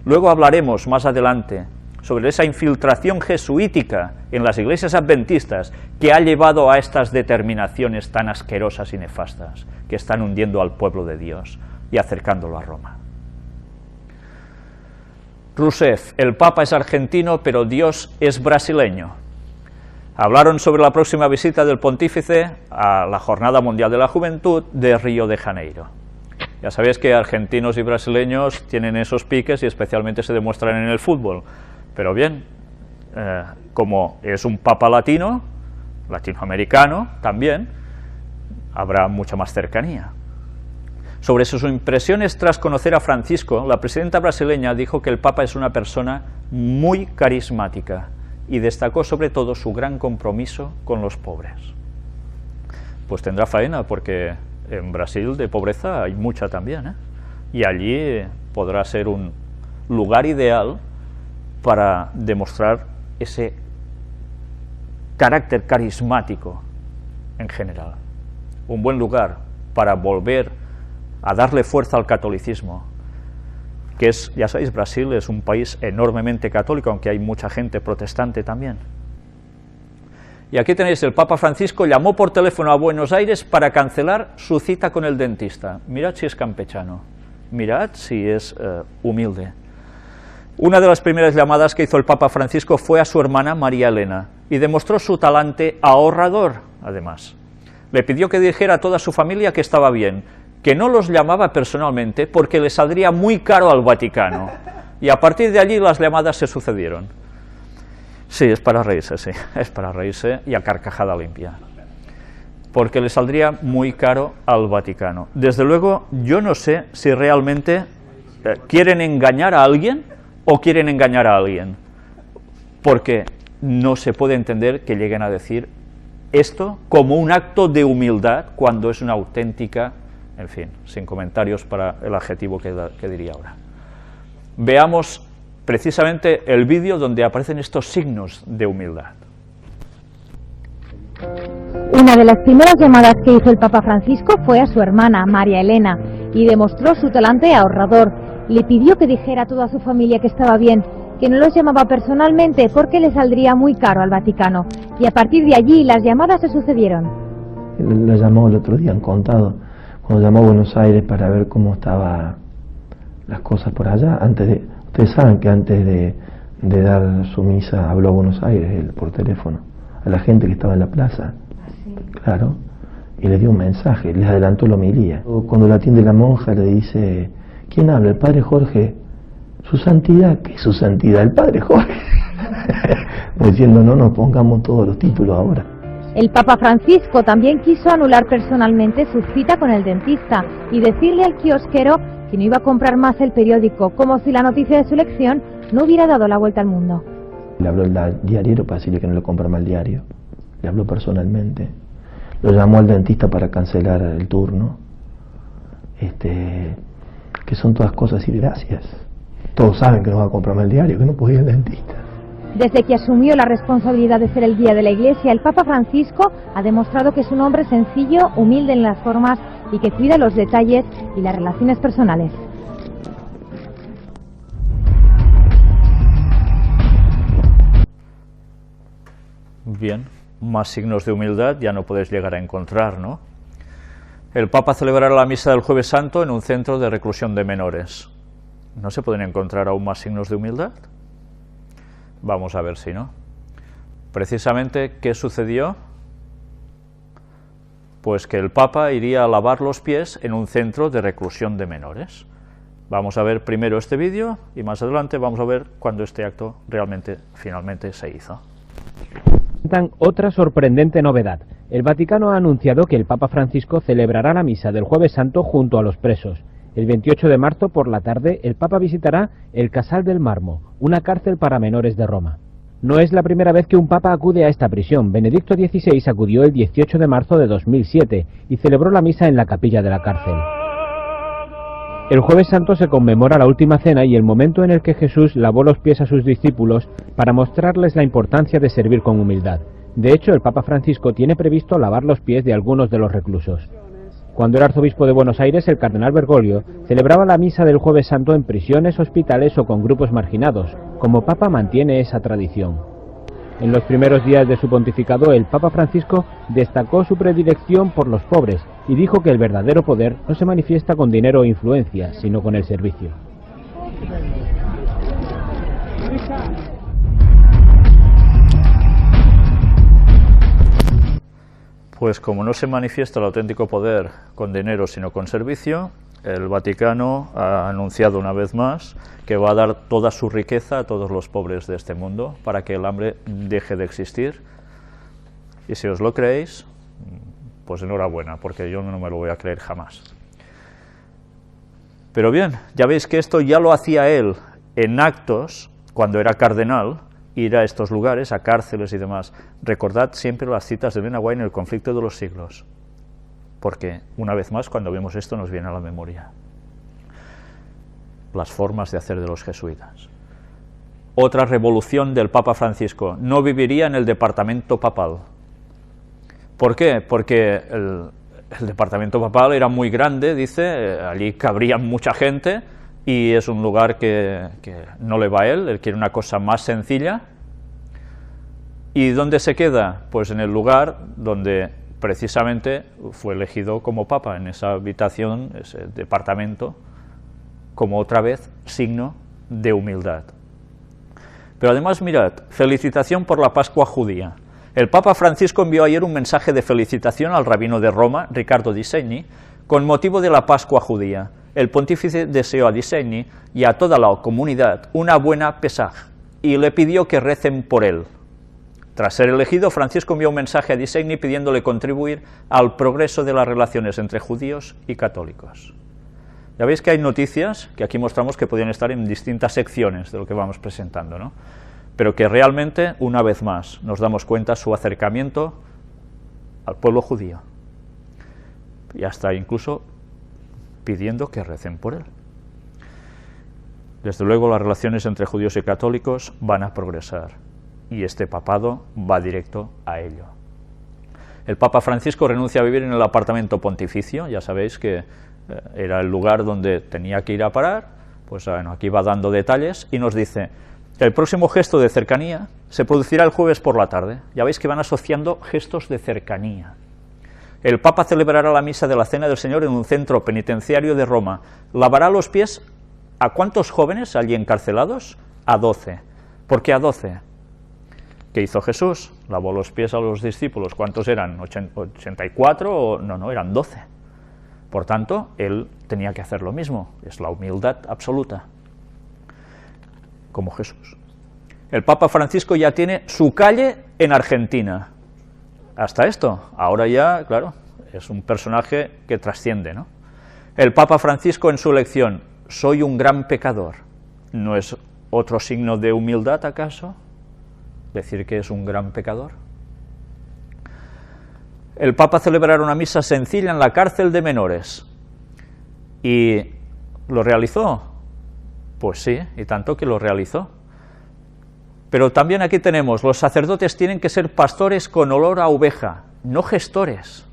Luego hablaremos más adelante sobre esa infiltración jesuítica en las iglesias adventistas que ha llevado a estas determinaciones tan asquerosas y nefastas que están hundiendo al pueblo de Dios y acercándolo a Roma. Rousseff, el Papa es argentino, pero Dios es brasileño. Hablaron sobre la próxima visita del pontífice a la Jornada Mundial de la Juventud de Río de Janeiro. Ya sabéis que argentinos y brasileños tienen esos piques y especialmente se demuestran en el fútbol. Pero bien, como es un papa latino, latinoamericano también, habrá mucha más cercanía. Sobre sus impresiones tras conocer a Francisco, la presidenta brasileña dijo que el papa es una persona muy carismática y destacó sobre todo su gran compromiso con los pobres. Pues tendrá faena, porque en Brasil de pobreza hay mucha también, ¿eh? Y allí podrá ser un lugar ideal para demostrar ese carácter carismático en general. Un buen lugar para volver a darle fuerza al catolicismo, que es, ya sabéis, Brasil es un país enormemente católico, aunque hay mucha gente protestante también. Y aquí tenéis, el Papa Francisco llamó por teléfono a Buenos Aires para cancelar su cita con el dentista. Mirad si es campechano, mirad si es humilde. Una de las primeras llamadas que hizo el Papa Francisco fue a su hermana María Elena, y demostró su talante ahorrador, además. Le pidió que dijera a toda su familia que estaba bien, que no los llamaba personalmente porque le saldría muy caro al Vaticano, y a partir de allí las llamadas se sucedieron. Sí, es para reírse, sí, es para reírse y a carcajada limpia, porque le saldría muy caro al Vaticano. Desde luego, yo no sé si realmente quieren engañar a alguien o quieren engañar a alguien, porque no se puede entender que lleguen a decir esto como un acto de humildad cuando es una auténtica... En fin, sin comentarios para el adjetivo que diría ahora. Veamos precisamente el vídeo donde aparecen estos signos de humildad. Una de las primeras llamadas que hizo el Papa Francisco fue a su hermana, María Elena, y demostró su talante ahorrador. Le pidió que dijera a toda su familia que estaba bien, que no los llamaba personalmente porque le saldría muy caro al Vaticano. Y a partir de allí las llamadas se sucedieron. Lo llamó el otro día en Contado, cuando llamó a Buenos Aires para ver cómo estaban las cosas por allá. Ustedes saben que antes de dar su misa habló a Buenos Aires él, por teléfono, a la gente que estaba en la plaza. ¿Sí? Claro, y le dio un mensaje, les adelantó la homilía. Cuando la atiende la monja le dice: ¿quién habla? El padre Jorge. Su santidad. ¿Qué es su santidad? El padre Jorge. Diciendo: no nos pongamos todos los títulos ahora. El Papa Francisco también quiso anular personalmente su cita con el dentista y decirle al kiosquero que no iba a comprar más el periódico, como si la noticia de su elección no hubiera dado la vuelta al mundo. Le habló al diariero para decirle que no le compra más el diario. Le habló personalmente. Lo llamó al dentista para cancelar el turno. Que son todas cosas y gracias. Todos saben que no va a comprar más el diario, que no puede ir al dentista. Desde que asumió la responsabilidad de ser el guía de la Iglesia, el Papa Francisco ha demostrado que es un hombre sencillo, humilde en las formas y que cuida los detalles y las relaciones personales. Bien, más signos de humildad ya no podéis llegar a encontrar, ¿no? El Papa celebrará la misa del Jueves Santo en un centro de reclusión de menores. ¿No se pueden encontrar aún más signos de humildad? Vamos a ver si no. Precisamente, ¿qué sucedió? Pues que el Papa iría a lavar los pies en un centro de reclusión de menores. Vamos a ver primero este vídeo y más adelante vamos a ver cuándo este acto finalmente se hizo. Otra sorprendente novedad. El Vaticano ha anunciado que el Papa Francisco celebrará la misa del Jueves Santo junto a los presos. El 28 de marzo por la tarde el Papa visitará el Casal del Marmo, una cárcel para menores de Roma. No es la primera vez que un Papa acude a esta prisión. Benedicto XVI acudió el 18 de marzo de 2007 y celebró la misa en la capilla de la cárcel. El Jueves Santo se conmemora la Última Cena y el momento en el que Jesús lavó los pies a sus discípulos para mostrarles la importancia de servir con humildad. De hecho, el Papa Francisco tiene previsto lavar los pies de algunos de los reclusos. Cuando era arzobispo de Buenos Aires, el cardenal Bergoglio celebraba la misa del Jueves Santo en prisiones, hospitales o con grupos marginados. Como Papa mantiene esa tradición. En los primeros días de su pontificado, el Papa Francisco destacó su predilección por los pobres y dijo que el verdadero poder no se manifiesta con dinero o influencia, sino con el servicio. Pues como no se manifiesta el auténtico poder con dinero sino con servicio, el Vaticano ha anunciado una vez más que va a dar toda su riqueza a todos los pobres de este mundo para que el hambre deje de existir. Y si os lo creéis, pues enhorabuena, porque yo no me lo voy a creer jamás. Pero bien, ya veis que esto ya lo hacía él en actos cuando era cardenal, ir a estos lugares, a cárceles y demás. Recordad siempre las citas de Elena White en El conflicto de los siglos, porque una vez más cuando vemos esto nos viene a la memoria las formas de hacer de los jesuitas. Otra revolución del Papa Francisco: no viviría en el departamento papal. ¿Por qué? Porque el departamento papal era muy grande, dice, allí cabría mucha gente, y es un lugar que no le va a él quiere una cosa más sencilla. ¿Y dónde se queda? Pues en el lugar donde precisamente fue elegido como Papa, en esa habitación, ese departamento, como otra vez signo de humildad. Pero además, mirad, felicitación por la Pascua judía. El Papa Francisco envió ayer un mensaje de felicitación al rabino de Roma, Riccardo Di Segni, con motivo de la Pascua judía. El pontífice deseó a Di Segni y a toda la comunidad una buena Pesaj y le pidió que recen por él. Tras ser elegido, Francisco envió un mensaje a Di Segni pidiéndole contribuir al progreso de las relaciones entre judíos y católicos. Ya veis que hay noticias que aquí mostramos que podían estar en distintas secciones de lo que vamos presentando, ¿no? Pero que realmente, una vez más, nos damos cuenta su acercamiento al pueblo judío. Y hasta incluso pidiendo que recen por él. Desde luego las relaciones entre judíos y católicos van a progresar, y este papado va directo a ello. El Papa Francisco renuncia a vivir en el apartamento pontificio, ya sabéis que era el lugar donde tenía que ir a parar, pues bueno, aquí va dando detalles y nos dice: el próximo gesto de cercanía se producirá el jueves por la tarde. Ya veis que van asociando gestos de cercanía. El Papa celebrará la misa de la Cena del Señor en un centro penitenciario de Roma. Lavará los pies ¿a cuántos jóvenes allí encarcelados? A 12. ¿Por qué a 12? ¿Qué hizo Jesús? Lavó los pies a los discípulos. ¿Cuántos eran? ¿84? No, eran 12. Por tanto, él tenía que hacer lo mismo. Es la humildad absoluta, como Jesús. El Papa Francisco ya tiene su calle en Argentina. Hasta esto, ahora ya, claro, es un personaje que trasciende, ¿no? El Papa Francisco en su lección: soy un gran pecador. ¿No es otro signo de humildad, acaso? decir que es un gran pecador. El Papa celebrará una misa sencilla en la cárcel de menores. ¿Y lo realizó? Pues sí, y tanto que lo realizó. Pero también aquí tenemos, los sacerdotes tienen que ser pastores con olor a oveja, no gestores.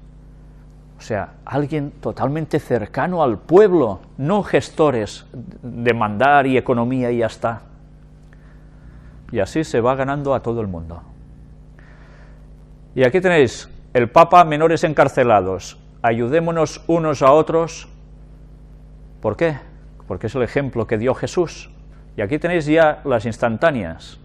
O sea, alguien totalmente cercano al pueblo, no gestores de mandar y economía y ya está. Y así se va ganando a todo el mundo. Y aquí tenéis el Papa, menores encarcelados. Ayudémonos unos a otros. ¿Por qué? Porque es el ejemplo que dio Jesús. Y aquí tenéis ya las instantáneas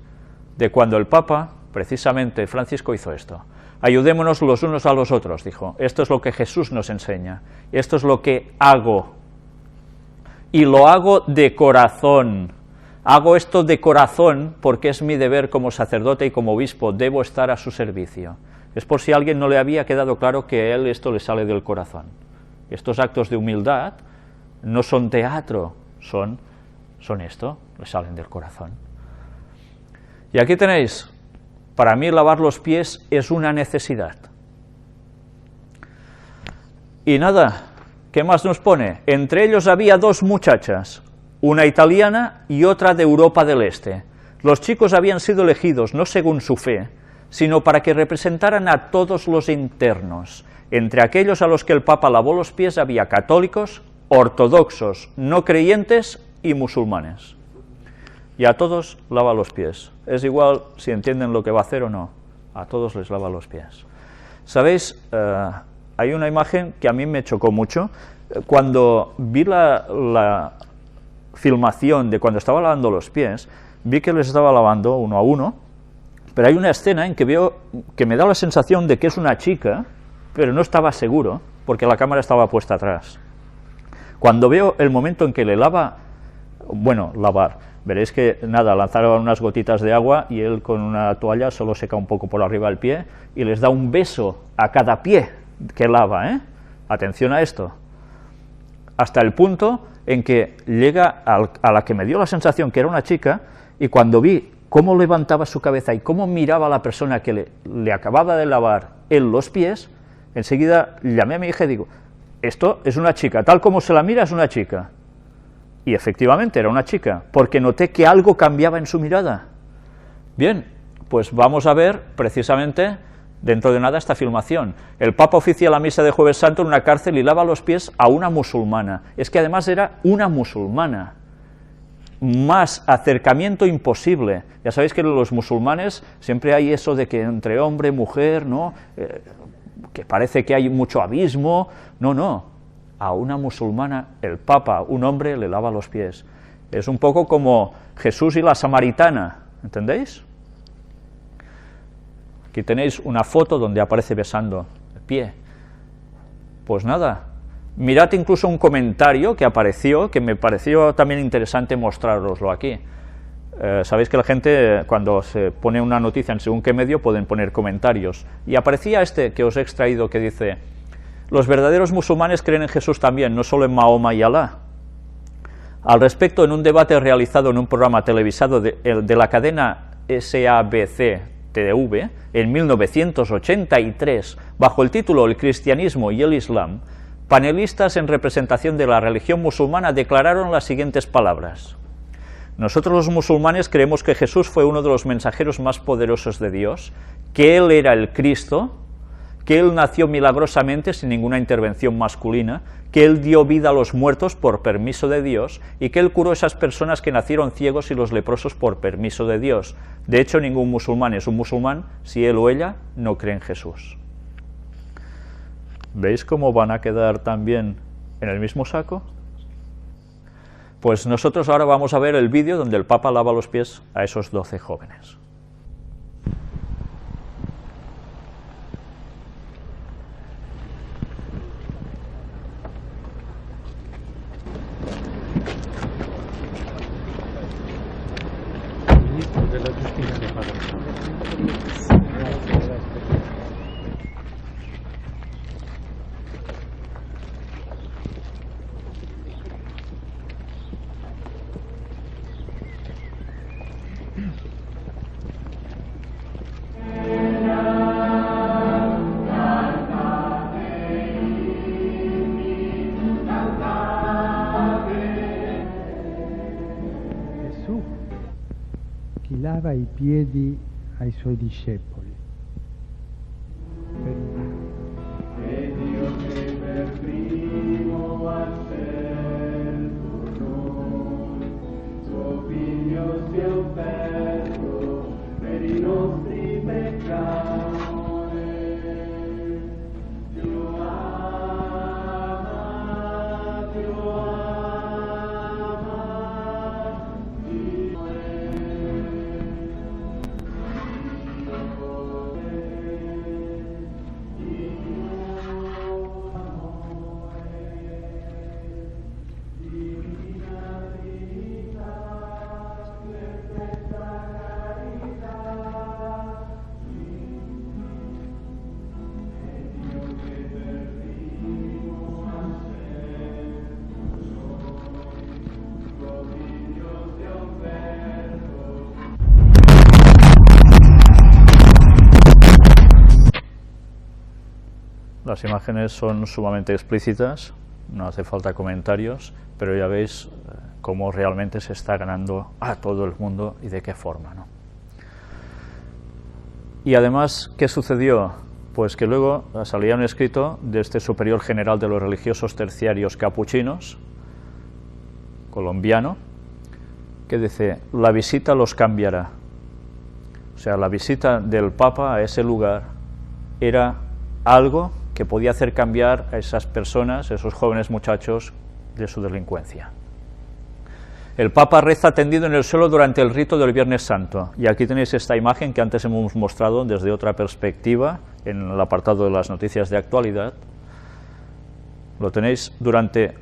de cuando el Papa, precisamente Francisco, hizo esto. Ayudémonos los unos a los otros, dijo. Esto es lo que Jesús nos enseña. Esto es lo que hago. Y lo hago de corazón. Hago esto de corazón porque es mi deber como sacerdote y como obispo. Debo estar a su servicio. Es por si a alguien no le había quedado claro que a él esto le sale del corazón. Estos actos de humildad no son teatro, son esto, le salen del corazón. Y aquí tenéis, para mí lavar los pies es una necesidad. Y nada, ¿qué más nos pone? Entre ellos había dos muchachas, una italiana y otra de Europa del Este. Los chicos habían sido elegidos no según su fe, sino para que representaran a todos los internos. Entre aquellos a los que el Papa lavó los pies había católicos, ortodoxos, no creyentes y musulmanes. Y a todos lava los pies. Es igual si entienden lo que va a hacer o no. A todos les lava los pies. ¿Sabéis? Hay una imagen que a mí me chocó mucho. Cuando vi la filmación de cuando estaba lavando los pies, vi que les estaba lavando uno a uno, pero hay una escena en que veo que me da la sensación de que es una chica, pero no estaba seguro, porque la cámara estaba puesta atrás. Cuando veo el momento en que le lavar, veréis que nada, lanzaron unas gotitas de agua y él con una toalla solo seca un poco por arriba del pie y les da un beso a cada pie que lava, ¿eh? Atención a esto. Hasta el punto en que llega a la que me dio la sensación que era una chica, y cuando vi cómo levantaba su cabeza y cómo miraba a la persona que le acababa de lavar él los pies, enseguida llamé a mi hija y digo, esto es una chica, tal como se la mira es una chica. Y efectivamente era una chica, porque noté que algo cambiaba en su mirada. Bien, pues vamos a ver precisamente dentro de nada esta filmación. El Papa oficia la misa de Jueves Santo en una cárcel y lava los pies a una musulmana. Es que además era una musulmana. Más acercamiento imposible. Ya sabéis que los musulmanes siempre hay eso de que entre hombre y mujer, ¿no? Que parece que hay mucho abismo. No. A una musulmana, el Papa, un hombre, le lava los pies. Es un poco como Jesús y la samaritana, ¿entendéis? Aquí tenéis una foto donde aparece besando el pie. Pues nada, mirad incluso un comentario que apareció, que me pareció también interesante mostrároslo aquí. Sabéis que la gente, cuando se pone una noticia en según qué medio, pueden poner comentarios. Y aparecía este que os he extraído, que dice: los verdaderos musulmanes creen en Jesús también, no solo en Mahoma y Alá. Al respecto, en un debate realizado en un programa televisado de la cadena SABC-TV, en 1983, bajo el título El cristianismo y el islam, panelistas en representación de la religión musulmana declararon las siguientes palabras: nosotros los musulmanes creemos que Jesús fue uno de los mensajeros más poderosos de Dios, que Él era el Cristo, que Él nació milagrosamente sin ninguna intervención masculina, que Él dio vida a los muertos por permiso de Dios y que Él curó a esas personas que nacieron ciegos y los leprosos por permiso de Dios. De hecho, ningún musulmán es un musulmán si él o ella no cree en Jesús. ¿Veis cómo van a quedar también en el mismo saco? Pues nosotros ahora vamos a ver el vídeo donde el Papa lava los pies a esos 12 jóvenes. De la justicia, padre. lava i piedi ai suoi discepoli. E Dio che per primo ha scelto noi, suo figlio si è offerto per i nostri peccati. Dio ama, Dio ama, Dio Las imágenes son sumamente explícitas, no hace falta comentarios, pero ya veis cómo realmente se está ganando a todo el mundo y de qué forma, ¿no? Y además, ¿qué sucedió? Pues que luego salía un escrito de este superior general de los religiosos terciarios capuchinos, colombiano, que dice: la visita los cambiará. O sea, la visita del Papa a ese lugar era algo que podía hacer cambiar a esas personas, esos jóvenes muchachos, de su delincuencia. El Papa reza tendido en el suelo durante el rito del Viernes Santo, y aquí tenéis esta imagen que antes hemos mostrado desde otra perspectiva, en el apartado de las noticias de actualidad. Lo tenéis durante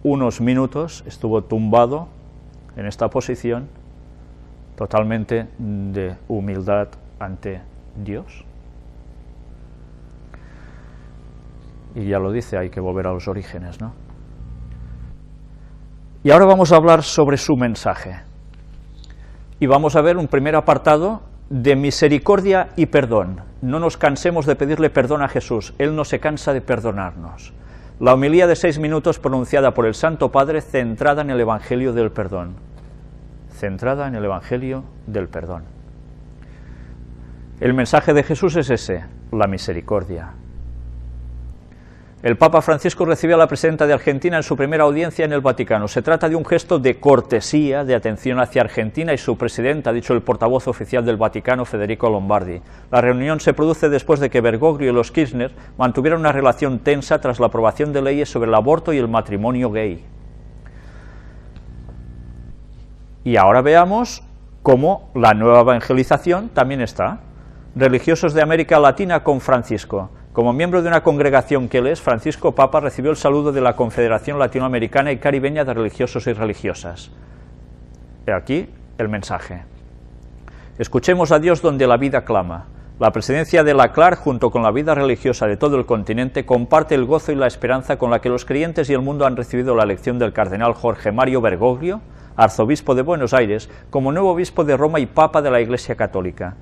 unos minutos, estuvo tumbado en esta posición, totalmente de humildad ante Dios. Y ya lo dice, hay que volver a los orígenes, ¿no? Y ahora vamos a hablar sobre su mensaje. Y vamos a ver un primer apartado de misericordia y perdón. No nos cansemos de pedirle perdón a Jesús, Él no se cansa de perdonarnos. La homilía de 6 minutos pronunciada por el Santo Padre, centrada en el Evangelio del perdón. Centrada en el Evangelio del perdón. El mensaje de Jesús es ese, la misericordia. El Papa Francisco recibió a la presidenta de Argentina en su primera audiencia en el Vaticano. Se trata de un gesto de cortesía, de atención hacia Argentina y su presidenta, ha dicho el portavoz oficial del Vaticano, Federico Lombardi. La reunión se produce después de que Bergoglio y los Kirchner mantuvieran una relación tensa tras la aprobación de leyes sobre el aborto y el matrimonio gay. Y ahora veamos cómo la nueva evangelización también está. Religiosos de América Latina con Francisco. Como miembro de una congregación que él es, Francisco Papa recibió el saludo de la Confederación Latinoamericana y Caribeña de Religiosos y Religiosas. He aquí el mensaje. Escuchemos a Dios donde la vida clama. La presidencia de la CLAR, junto con la vida religiosa de todo el continente, comparte el gozo y la esperanza con la que los creyentes y el mundo han recibido la elección del cardenal Jorge Mario Bergoglio, arzobispo de Buenos Aires, como nuevo obispo de Roma y Papa de la Iglesia Católica.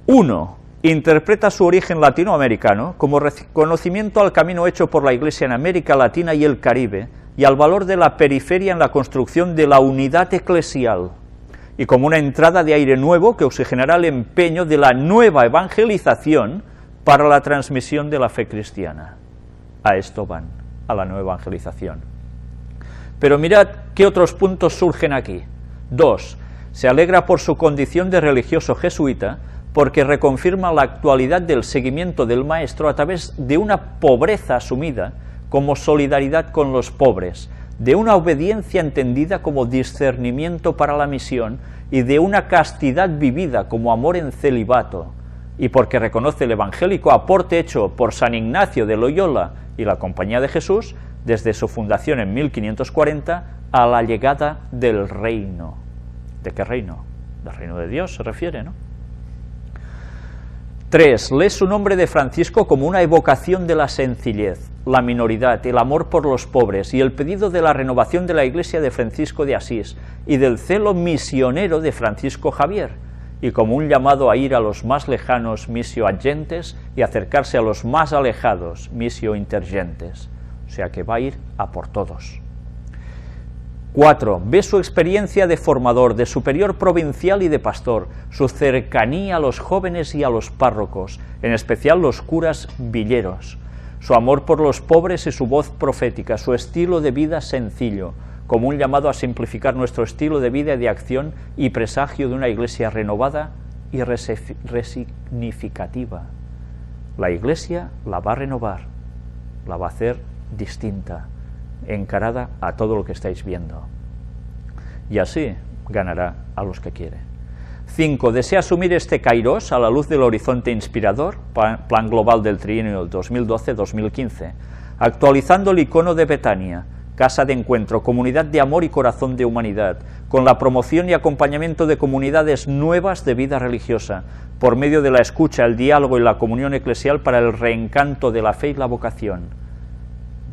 1. Interpreta su origen latinoamericano como reconocimiento al camino hecho por la Iglesia en América Latina y el Caribe y al valor de la periferia en la construcción de la unidad eclesial, y como una entrada de aire nuevo que oxigenará el empeño de la nueva evangelización para la transmisión de la fe cristiana. A esto van, a la nueva evangelización. Pero mirad qué otros puntos surgen aquí. 2. Se alegra por su condición de religioso jesuita, porque reconfirma la actualidad del seguimiento del Maestro a través de una pobreza asumida como solidaridad con los pobres, de una obediencia entendida como discernimiento para la misión y de una castidad vivida como amor en celibato, y porque reconoce el evangélico aporte hecho por San Ignacio de Loyola y la Compañía de Jesús desde su fundación en 1540 a la llegada del reino. ¿De qué reino? Del reino de Dios se refiere, ¿no? 3. Lee su nombre de Francisco como una evocación de la sencillez, la minoridad, el amor por los pobres y el pedido de la renovación de la Iglesia de Francisco de Asís y del celo misionero de Francisco Javier, y como un llamado a ir a los más lejanos missio agentes y acercarse a los más alejados missio intergentes, o sea que va a ir a por todos. 4. Ve su experiencia de formador, de superior provincial y de pastor, su cercanía a los jóvenes y a los párrocos, en especial los curas villeros, su amor por los pobres y su voz profética, su estilo de vida sencillo, como un llamado a simplificar nuestro estilo de vida y de acción y presagio de una iglesia renovada y resignificativa. La iglesia la va a renovar, la va a hacer distinta, encarada a todo lo que estáis viendo. Y así ganará a los que quiere. 5. Desea asumir este kairos a la luz del horizonte inspirador, plan global del trienio 2012-2015, actualizando el icono de Betania, casa de encuentro, comunidad de amor y corazón de humanidad, con la promoción y acompañamiento de comunidades nuevas de vida religiosa, por medio de la escucha, el diálogo y la comunión eclesial para el reencanto de la fe y la vocación.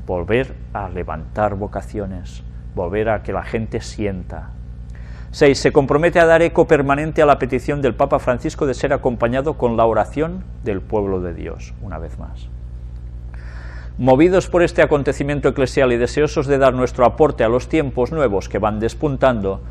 Volver a levantar vocaciones, volver a que la gente sienta. 6. Se compromete a dar eco permanente a la petición del Papa Francisco de ser acompañado con la oración del pueblo de Dios, una vez más. Movidos por este acontecimiento eclesial y deseosos de dar nuestro aporte a los tiempos nuevos que van despuntando,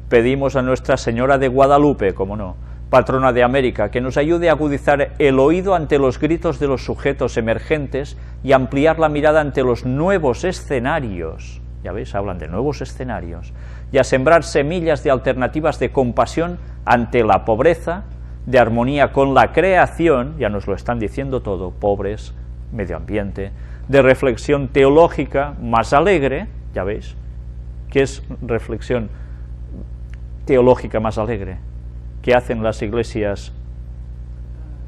pedimos a Nuestra Señora de Guadalupe, como no, patrona de América, que nos ayude a agudizar el oído ante los gritos de los sujetos emergentes y ampliar la mirada ante los nuevos escenarios. Ya veis, hablan de nuevos escenarios, y a sembrar semillas de alternativas de compasión ante la pobreza, de armonía con la creación, ya nos lo están diciendo todo, pobres, medio ambiente, de reflexión teológica más alegre, ya veis, ¿qué es reflexión teológica más alegre? ¿Qué hacen las iglesias?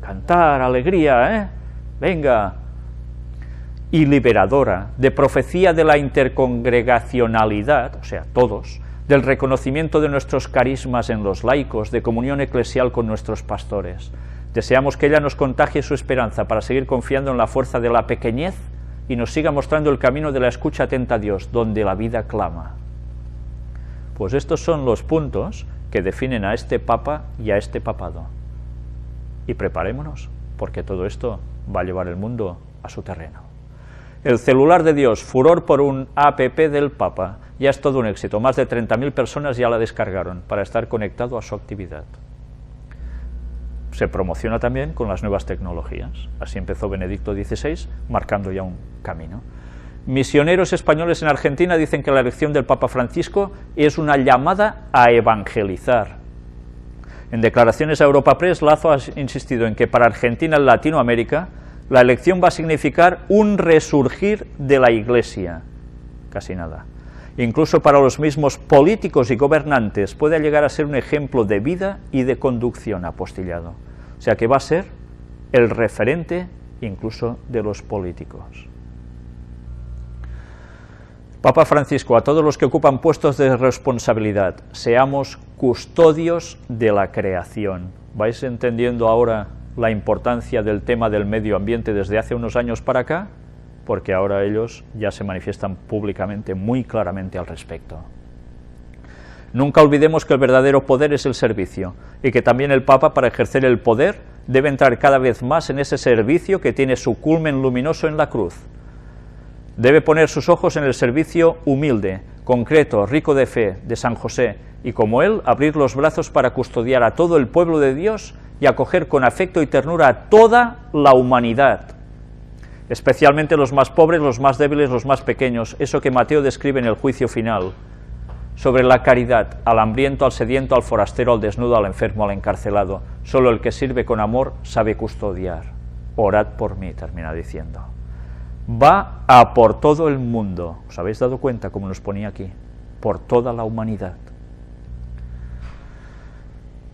Cantar, alegría, venga. Y liberadora, de profecía de la intercongregacionalidad, o sea, todos, del reconocimiento de nuestros carismas en los laicos, de comunión eclesial con nuestros pastores. Deseamos que ella nos contagie su esperanza para seguir confiando en la fuerza de la pequeñez y nos siga mostrando el camino de la escucha atenta a Dios, donde la vida clama. Pues estos son los puntos que definen a este Papa y a este papado. Y preparémonos, porque todo esto va a llevar el mundo a su terreno. El celular de Dios, furor por un app del Papa, ya es todo un éxito. Más de 30.000 personas ya la descargaron para estar conectado a su actividad. Se promociona también con las nuevas tecnologías. Así empezó Benedicto XVI, marcando ya un camino. Misioneros españoles en Argentina dicen que la elección del Papa Francisco es una llamada a evangelizar. En declaraciones a Europa Press, Lazo ha insistido en que para Argentina y Latinoamérica la elección va a significar un resurgir de la Iglesia. Casi nada. Incluso para los mismos políticos y gobernantes puede llegar a ser un ejemplo de vida y de conducción apostillado. O sea que va a ser el referente incluso de los políticos. Papa Francisco, a todos los que ocupan puestos de responsabilidad, seamos custodios de la creación. ¿Vais entendiendo ahora la importancia del tema del medio ambiente desde hace unos años para acá? Porque ahora ellos ya se manifiestan públicamente muy claramente al respecto. Nunca olvidemos que el verdadero poder es el servicio, y que también el Papa, para ejercer el poder, debe entrar cada vez más en ese servicio que tiene su culmen luminoso en la cruz. Debe poner sus ojos en el servicio humilde, concreto, rico de fe, de San José, y como él, abrir los brazos para custodiar a todo el pueblo de Dios y acoger con afecto y ternura a toda la humanidad, especialmente los más pobres, los más débiles, los más pequeños, eso que Mateo describe en el juicio final, sobre la caridad, al hambriento, al sediento, al forastero, al desnudo, al enfermo, al encarcelado. Solo el que sirve con amor sabe custodiar. Orad por mí, termina diciendo. Va a por todo el mundo. ¿Os habéis dado cuenta cómo nos ponía aquí? Por toda la humanidad.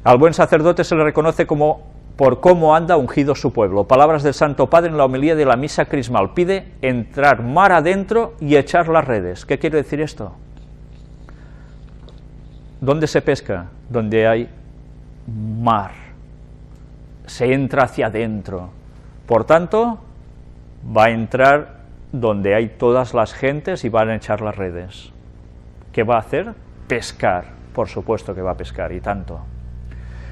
Al buen sacerdote se le reconoce por cómo anda ungido su pueblo. Palabras del Santo Padre en la homilía de la misa crismal. Pide entrar mar adentro y echar las redes. ¿Qué quiere decir esto? ¿Dónde se pesca? Donde hay mar. Se entra hacia adentro. Por tanto, va a entrar donde hay todas las gentes y van a echar las redes. ¿Qué va a hacer? Pescar. Por supuesto que va a pescar, y tanto.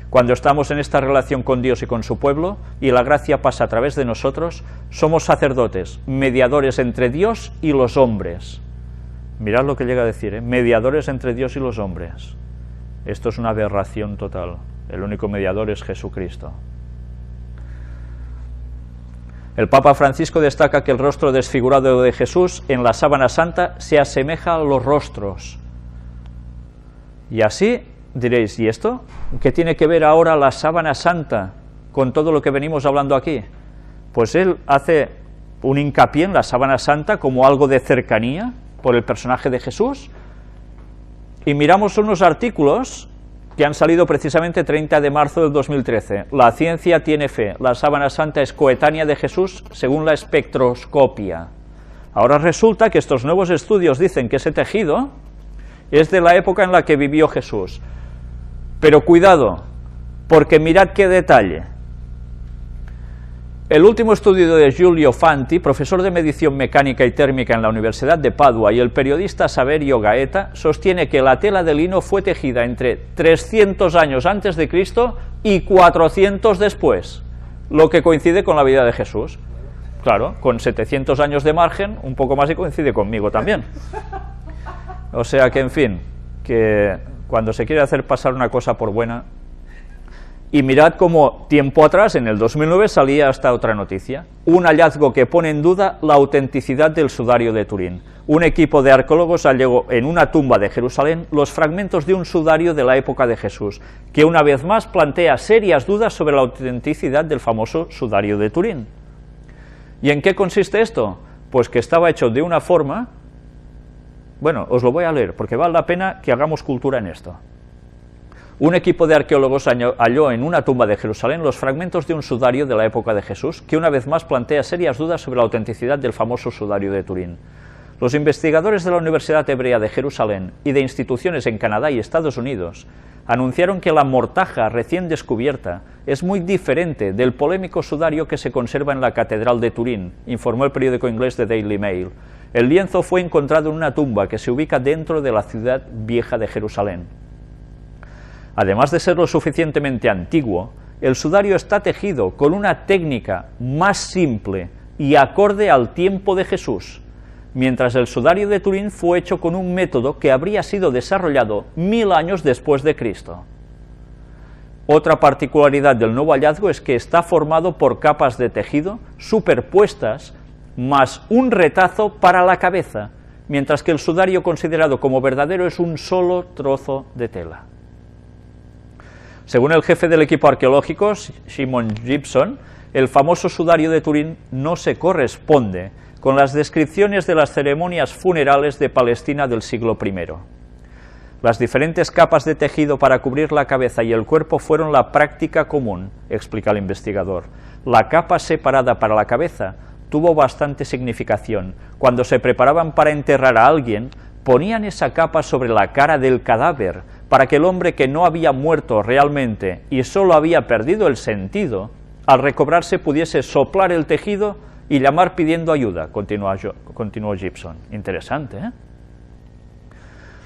Cuando estamos en esta relación con Dios y con su pueblo, y la gracia pasa a través de nosotros, somos sacerdotes, mediadores entre Dios y los hombres. Mirad lo que llega a decir, mediadores entre Dios y los hombres. Esto es una aberración total. El único mediador es Jesucristo. El Papa Francisco destaca que el rostro desfigurado de Jesús en la sábana santa se asemeja a los rostros. Y así diréis, ¿y esto? ¿Qué tiene que ver ahora la sábana santa con todo lo que venimos hablando aquí? Pues él hace un hincapié en la sábana santa como algo de cercanía por el personaje de Jesús, y miramos unos artículos que han salido precisamente 30 de marzo del 2013. La ciencia tiene fe, la sábana santa es coetánea de Jesús según la espectroscopia. Ahora resulta que estos nuevos estudios dicen que ese tejido es de la época en la que vivió Jesús. Pero cuidado, porque mirad qué detalle. El último estudio de Giulio Fanti, profesor de medición mecánica y térmica en la Universidad de Padua, y el periodista Saverio Gaeta, sostiene que la tela de lino fue tejida entre 300 años antes de Cristo y 400 después, lo que coincide con la vida de Jesús. Claro, con 700 años de margen, un poco más y coincide conmigo también. O sea que, en fin, que cuando se quiere hacer pasar una cosa por buena. Y mirad cómo tiempo atrás, en el 2009, salía esta otra noticia, un hallazgo que pone en duda la autenticidad del sudario de Turín. Un equipo de arqueólogos halló en una tumba de Jerusalén los fragmentos de un sudario de la época de Jesús, que una vez más plantea serias dudas sobre la autenticidad del famoso sudario de Turín. ¿Y en qué consiste esto? Pues que estaba hecho de una forma... Bueno, os lo voy a leer, porque vale la pena que hagamos cultura en esto. Un equipo de arqueólogos halló en una tumba de Jerusalén los fragmentos de un sudario de la época de Jesús, que una vez más plantea serias dudas sobre la autenticidad del famoso sudario de Turín. Los investigadores de la Universidad Hebrea de Jerusalén y de instituciones en Canadá y Estados Unidos anunciaron que la mortaja recién descubierta es muy diferente del polémico sudario que se conserva en la Catedral de Turín, informó el periódico inglés The Daily Mail. El lienzo fue encontrado en una tumba que se ubica dentro de la ciudad vieja de Jerusalén. Además de ser lo suficientemente antiguo, el sudario está tejido con una técnica más simple y acorde al tiempo de Jesús, mientras el sudario de Turín fue hecho con un método que habría sido desarrollado 1000 años después de Cristo. Otra particularidad del nuevo hallazgo es que está formado por capas de tejido superpuestas más un retazo para la cabeza, mientras que el sudario considerado como verdadero es un solo trozo de tela. Según el jefe del equipo arqueológico, Simon Gibson, el famoso sudario de Turín no se corresponde con las descripciones de las ceremonias funerales de Palestina del siglo I. Las diferentes capas de tejido para cubrir la cabeza y el cuerpo fueron la práctica común, explica el investigador. La capa separada para la cabeza tuvo bastante significación. Cuando se preparaban para enterrar a alguien, ponían esa capa sobre la cara del cadáver, para que el hombre que no había muerto realmente y solo había perdido el sentido, al recobrarse pudiese soplar el tejido y llamar pidiendo ayuda, continuó Gibson. Interesante, ¿eh?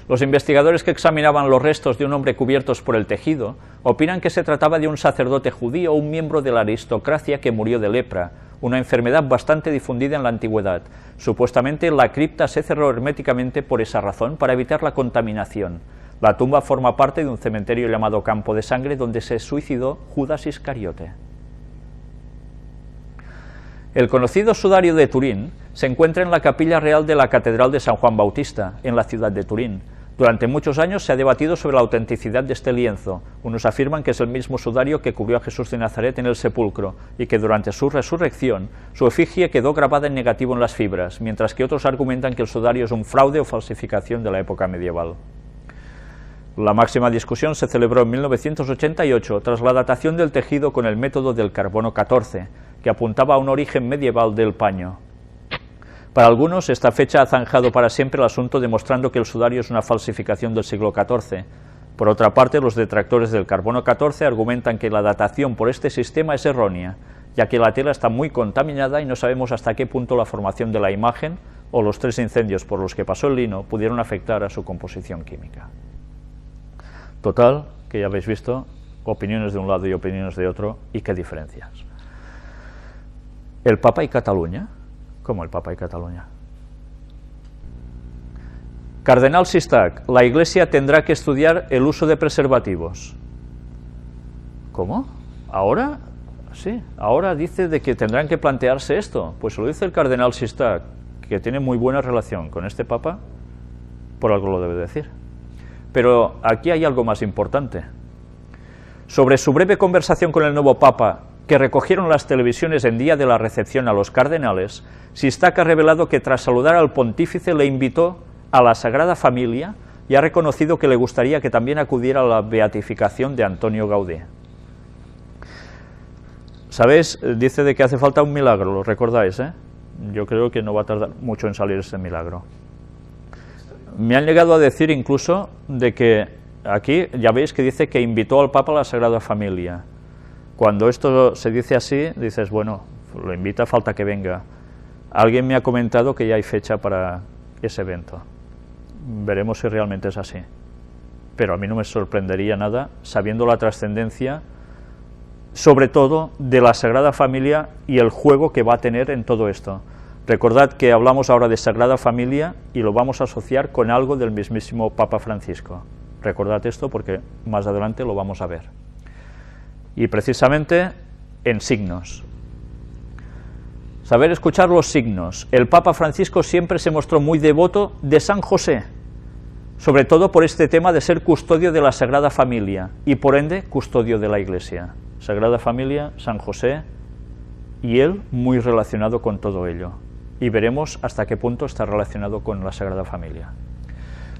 Los investigadores que examinaban los restos de un hombre cubiertos por el tejido opinan que se trataba de un sacerdote judío o un miembro de la aristocracia que murió de lepra, una enfermedad bastante difundida en la antigüedad. Supuestamente la cripta se cerró herméticamente por esa razón, para evitar la contaminación. La tumba forma parte de un cementerio llamado Campo de Sangre, donde se suicidó Judas Iscariote. El conocido sudario de Turín se encuentra en la capilla real de la Catedral de San Juan Bautista, en la ciudad de Turín. Durante muchos años se ha debatido sobre la autenticidad de este lienzo. Unos afirman que es el mismo sudario que cubrió a Jesús de Nazaret en el sepulcro y que durante su resurrección su efigie quedó grabada en negativo en las fibras, mientras que otros argumentan que el sudario es un fraude o falsificación de la época medieval. La máxima discusión se celebró en 1988 tras la datación del tejido con el método del carbono 14, que apuntaba a un origen medieval del paño. Para algunos, esta fecha ha zanjado para siempre el asunto, demostrando que el sudario es una falsificación del siglo XIV. Por otra parte, los detractores del carbono 14 argumentan que la datación por este sistema es errónea, ya que la tela está muy contaminada y no sabemos hasta qué punto la formación de la imagen o los 3 incendios por los que pasó el lino pudieron afectar a su composición química. Total, que ya habéis visto, opiniones de un lado y opiniones de otro, y qué diferencias. ¿El Papa y Cataluña? ¿Cómo el Papa y Cataluña? Cardenal Sistac, la Iglesia tendrá que estudiar el uso de preservativos. ¿Cómo? ¿Ahora? Sí, ahora dice de que tendrán que plantearse esto. Pues lo dice el Cardenal Sistac, que tiene muy buena relación con este Papa, por algo lo debe decir. Pero aquí hay algo más importante. Sobre su breve conversación con el nuevo Papa, que recogieron las televisiones en día de la recepción a los cardenales, Sistac ha revelado que tras saludar al pontífice le invitó a la Sagrada Familia y ha reconocido que le gustaría que también acudiera a la beatificación de Antonio Gaudí. ¿Sabéis? Dice de que hace falta un milagro, ¿lo recordáis? Yo creo que no va a tardar mucho en salir ese milagro. Me han llegado a decir incluso de que aquí, ya veis que dice que invitó al Papa a la Sagrada Familia. Cuando esto se dice así, dices, bueno, lo invita, falta que venga. Alguien me ha comentado que ya hay fecha para ese evento. Veremos si realmente es así. Pero a mí no me sorprendería nada, sabiendo la trascendencia, sobre todo de la Sagrada Familia y el juego que va a tener en todo esto. Recordad que hablamos ahora de Sagrada Familia y lo vamos a asociar con algo del mismísimo Papa Francisco. Recordad esto porque más adelante lo vamos a ver. Y precisamente en signos. Saber escuchar los signos. El Papa Francisco siempre se mostró muy devoto de San José, sobre todo por este tema de ser custodio de la Sagrada Familia y por ende custodio de la Iglesia. Sagrada Familia, San José y él muy relacionado con todo ello. Y veremos hasta qué punto está relacionado con la Sagrada Familia.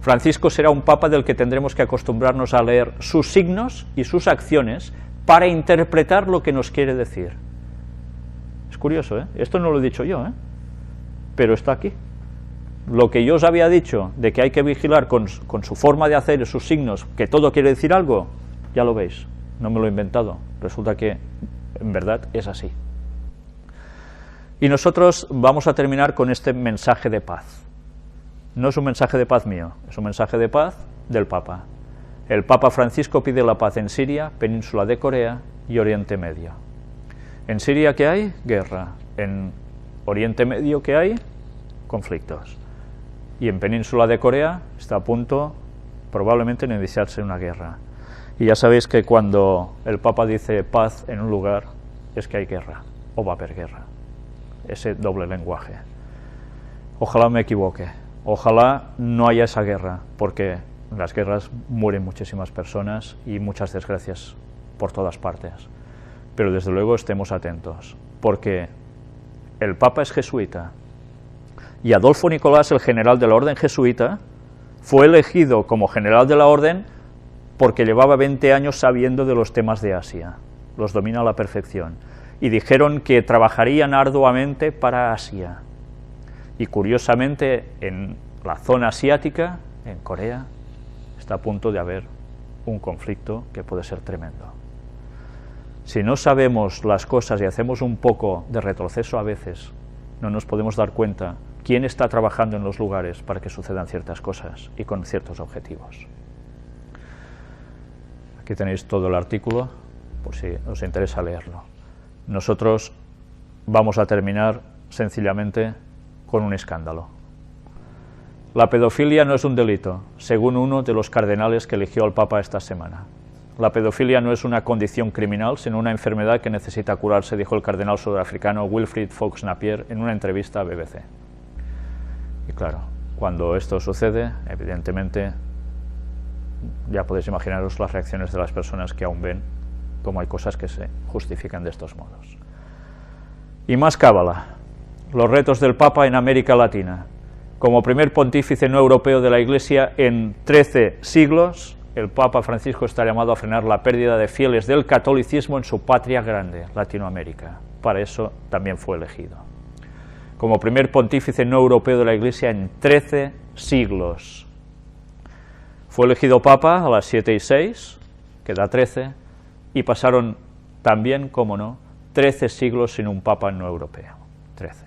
Francisco será un Papa del que tendremos que acostumbrarnos a leer sus signos y sus acciones para interpretar lo que nos quiere decir. Es curioso, Esto no lo he dicho yo, pero está aquí. Lo que yo os había dicho de que hay que vigilar con su forma de hacer y sus signos, que todo quiere decir algo, ya lo veis, no me lo he inventado, resulta que en verdad es así. Y nosotros vamos a terminar con este mensaje de paz. No es un mensaje de paz mío, es un mensaje de paz del Papa. El Papa Francisco pide la paz en Siria, Península de Corea y Oriente Medio. En Siria, ¿qué hay? Guerra. En Oriente Medio, ¿qué hay? Conflictos. Y en Península de Corea está a punto, probablemente, de iniciarse una guerra. Y ya sabéis que cuando el Papa dice paz en un lugar, es que hay guerra, o va a haber guerra. Ese doble lenguaje. Ojalá me equivoque, ojalá no haya esa guerra, porque en las guerras mueren muchísimas personas y muchas desgracias por todas partes. Pero desde luego estemos atentos, porque el Papa es jesuita, y Adolfo Nicolás, el general de la orden jesuita, fue elegido como general de la orden porque llevaba 20 años sabiendo de los temas de Asia, los domina a la perfección, y dijeron que trabajarían arduamente para Asia. Y curiosamente, en la zona asiática, en Corea, está a punto de haber un conflicto que puede ser tremendo. Si no sabemos las cosas y hacemos un poco de retroceso a veces, no nos podemos dar cuenta quién está trabajando en los lugares para que sucedan ciertas cosas y con ciertos objetivos. Aquí tenéis todo el artículo, por si os interesa leerlo. Nosotros vamos a terminar sencillamente con un escándalo. La pedofilia no es un delito, según uno de los cardenales que eligió al Papa esta semana. La pedofilia no es una condición criminal, sino una enfermedad que necesita curarse, dijo el cardenal sudafricano Wilfried Fox-Napier en una entrevista a BBC. Y claro, cuando esto sucede, evidentemente, ya podéis imaginaros las reacciones de las personas que aún ven cómo hay cosas que se justifican de estos modos. Y más cábala, los retos del Papa en América Latina. Como primer pontífice no europeo de la Iglesia en 13 siglos, el Papa Francisco está llamado a frenar la pérdida de fieles del catolicismo en su patria grande, Latinoamérica. Para eso también fue elegido. Como primer pontífice no europeo de la Iglesia en 13 siglos. Fue elegido Papa a las 7:06, que da 13, y pasaron también, como no, 13 siglos sin un Papa no europeo. 13.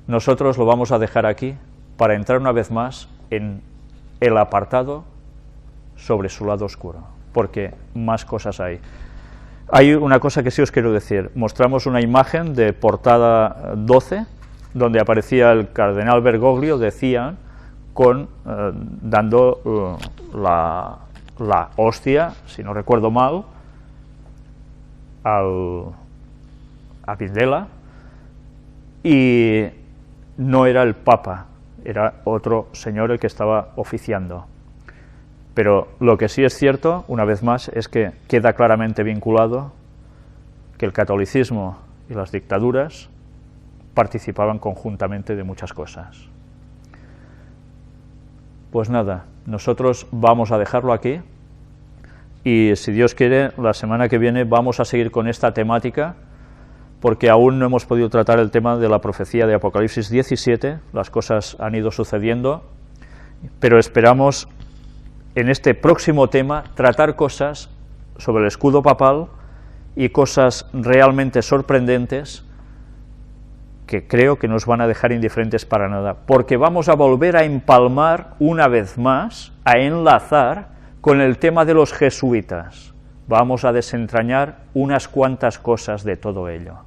Nosotros lo vamos a dejar aquí para entrar una vez más en el apartado sobre su lado oscuro, porque más cosas hay. Hay una cosa que sí os quiero decir. Mostramos una imagen de portada 12, donde aparecía el cardenal Bergoglio, decía dando la hostia, si no recuerdo mal, a Videla, y no era el Papa, era otro señor el que estaba oficiando. Pero lo que sí es cierto, una vez más, es que queda claramente vinculado que el catolicismo y las dictaduras participaban conjuntamente de muchas cosas. Pues nada, nosotros vamos a dejarlo aquí y, si Dios quiere, la semana que viene vamos a seguir con esta temática, porque aún no hemos podido tratar el tema de la profecía de Apocalipsis 17, las cosas han ido sucediendo, pero esperamos en este próximo tema tratar cosas sobre el escudo papal y cosas realmente sorprendentes que creo que nos van a dejar indiferentes para nada, porque vamos a volver a empalmar una vez más, a enlazar con el tema de los jesuitas. Vamos a desentrañar unas cuantas cosas de todo ello.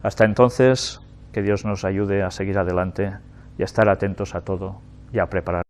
Hasta entonces, que Dios nos ayude a seguir adelante y a estar atentos a todo y a preparar.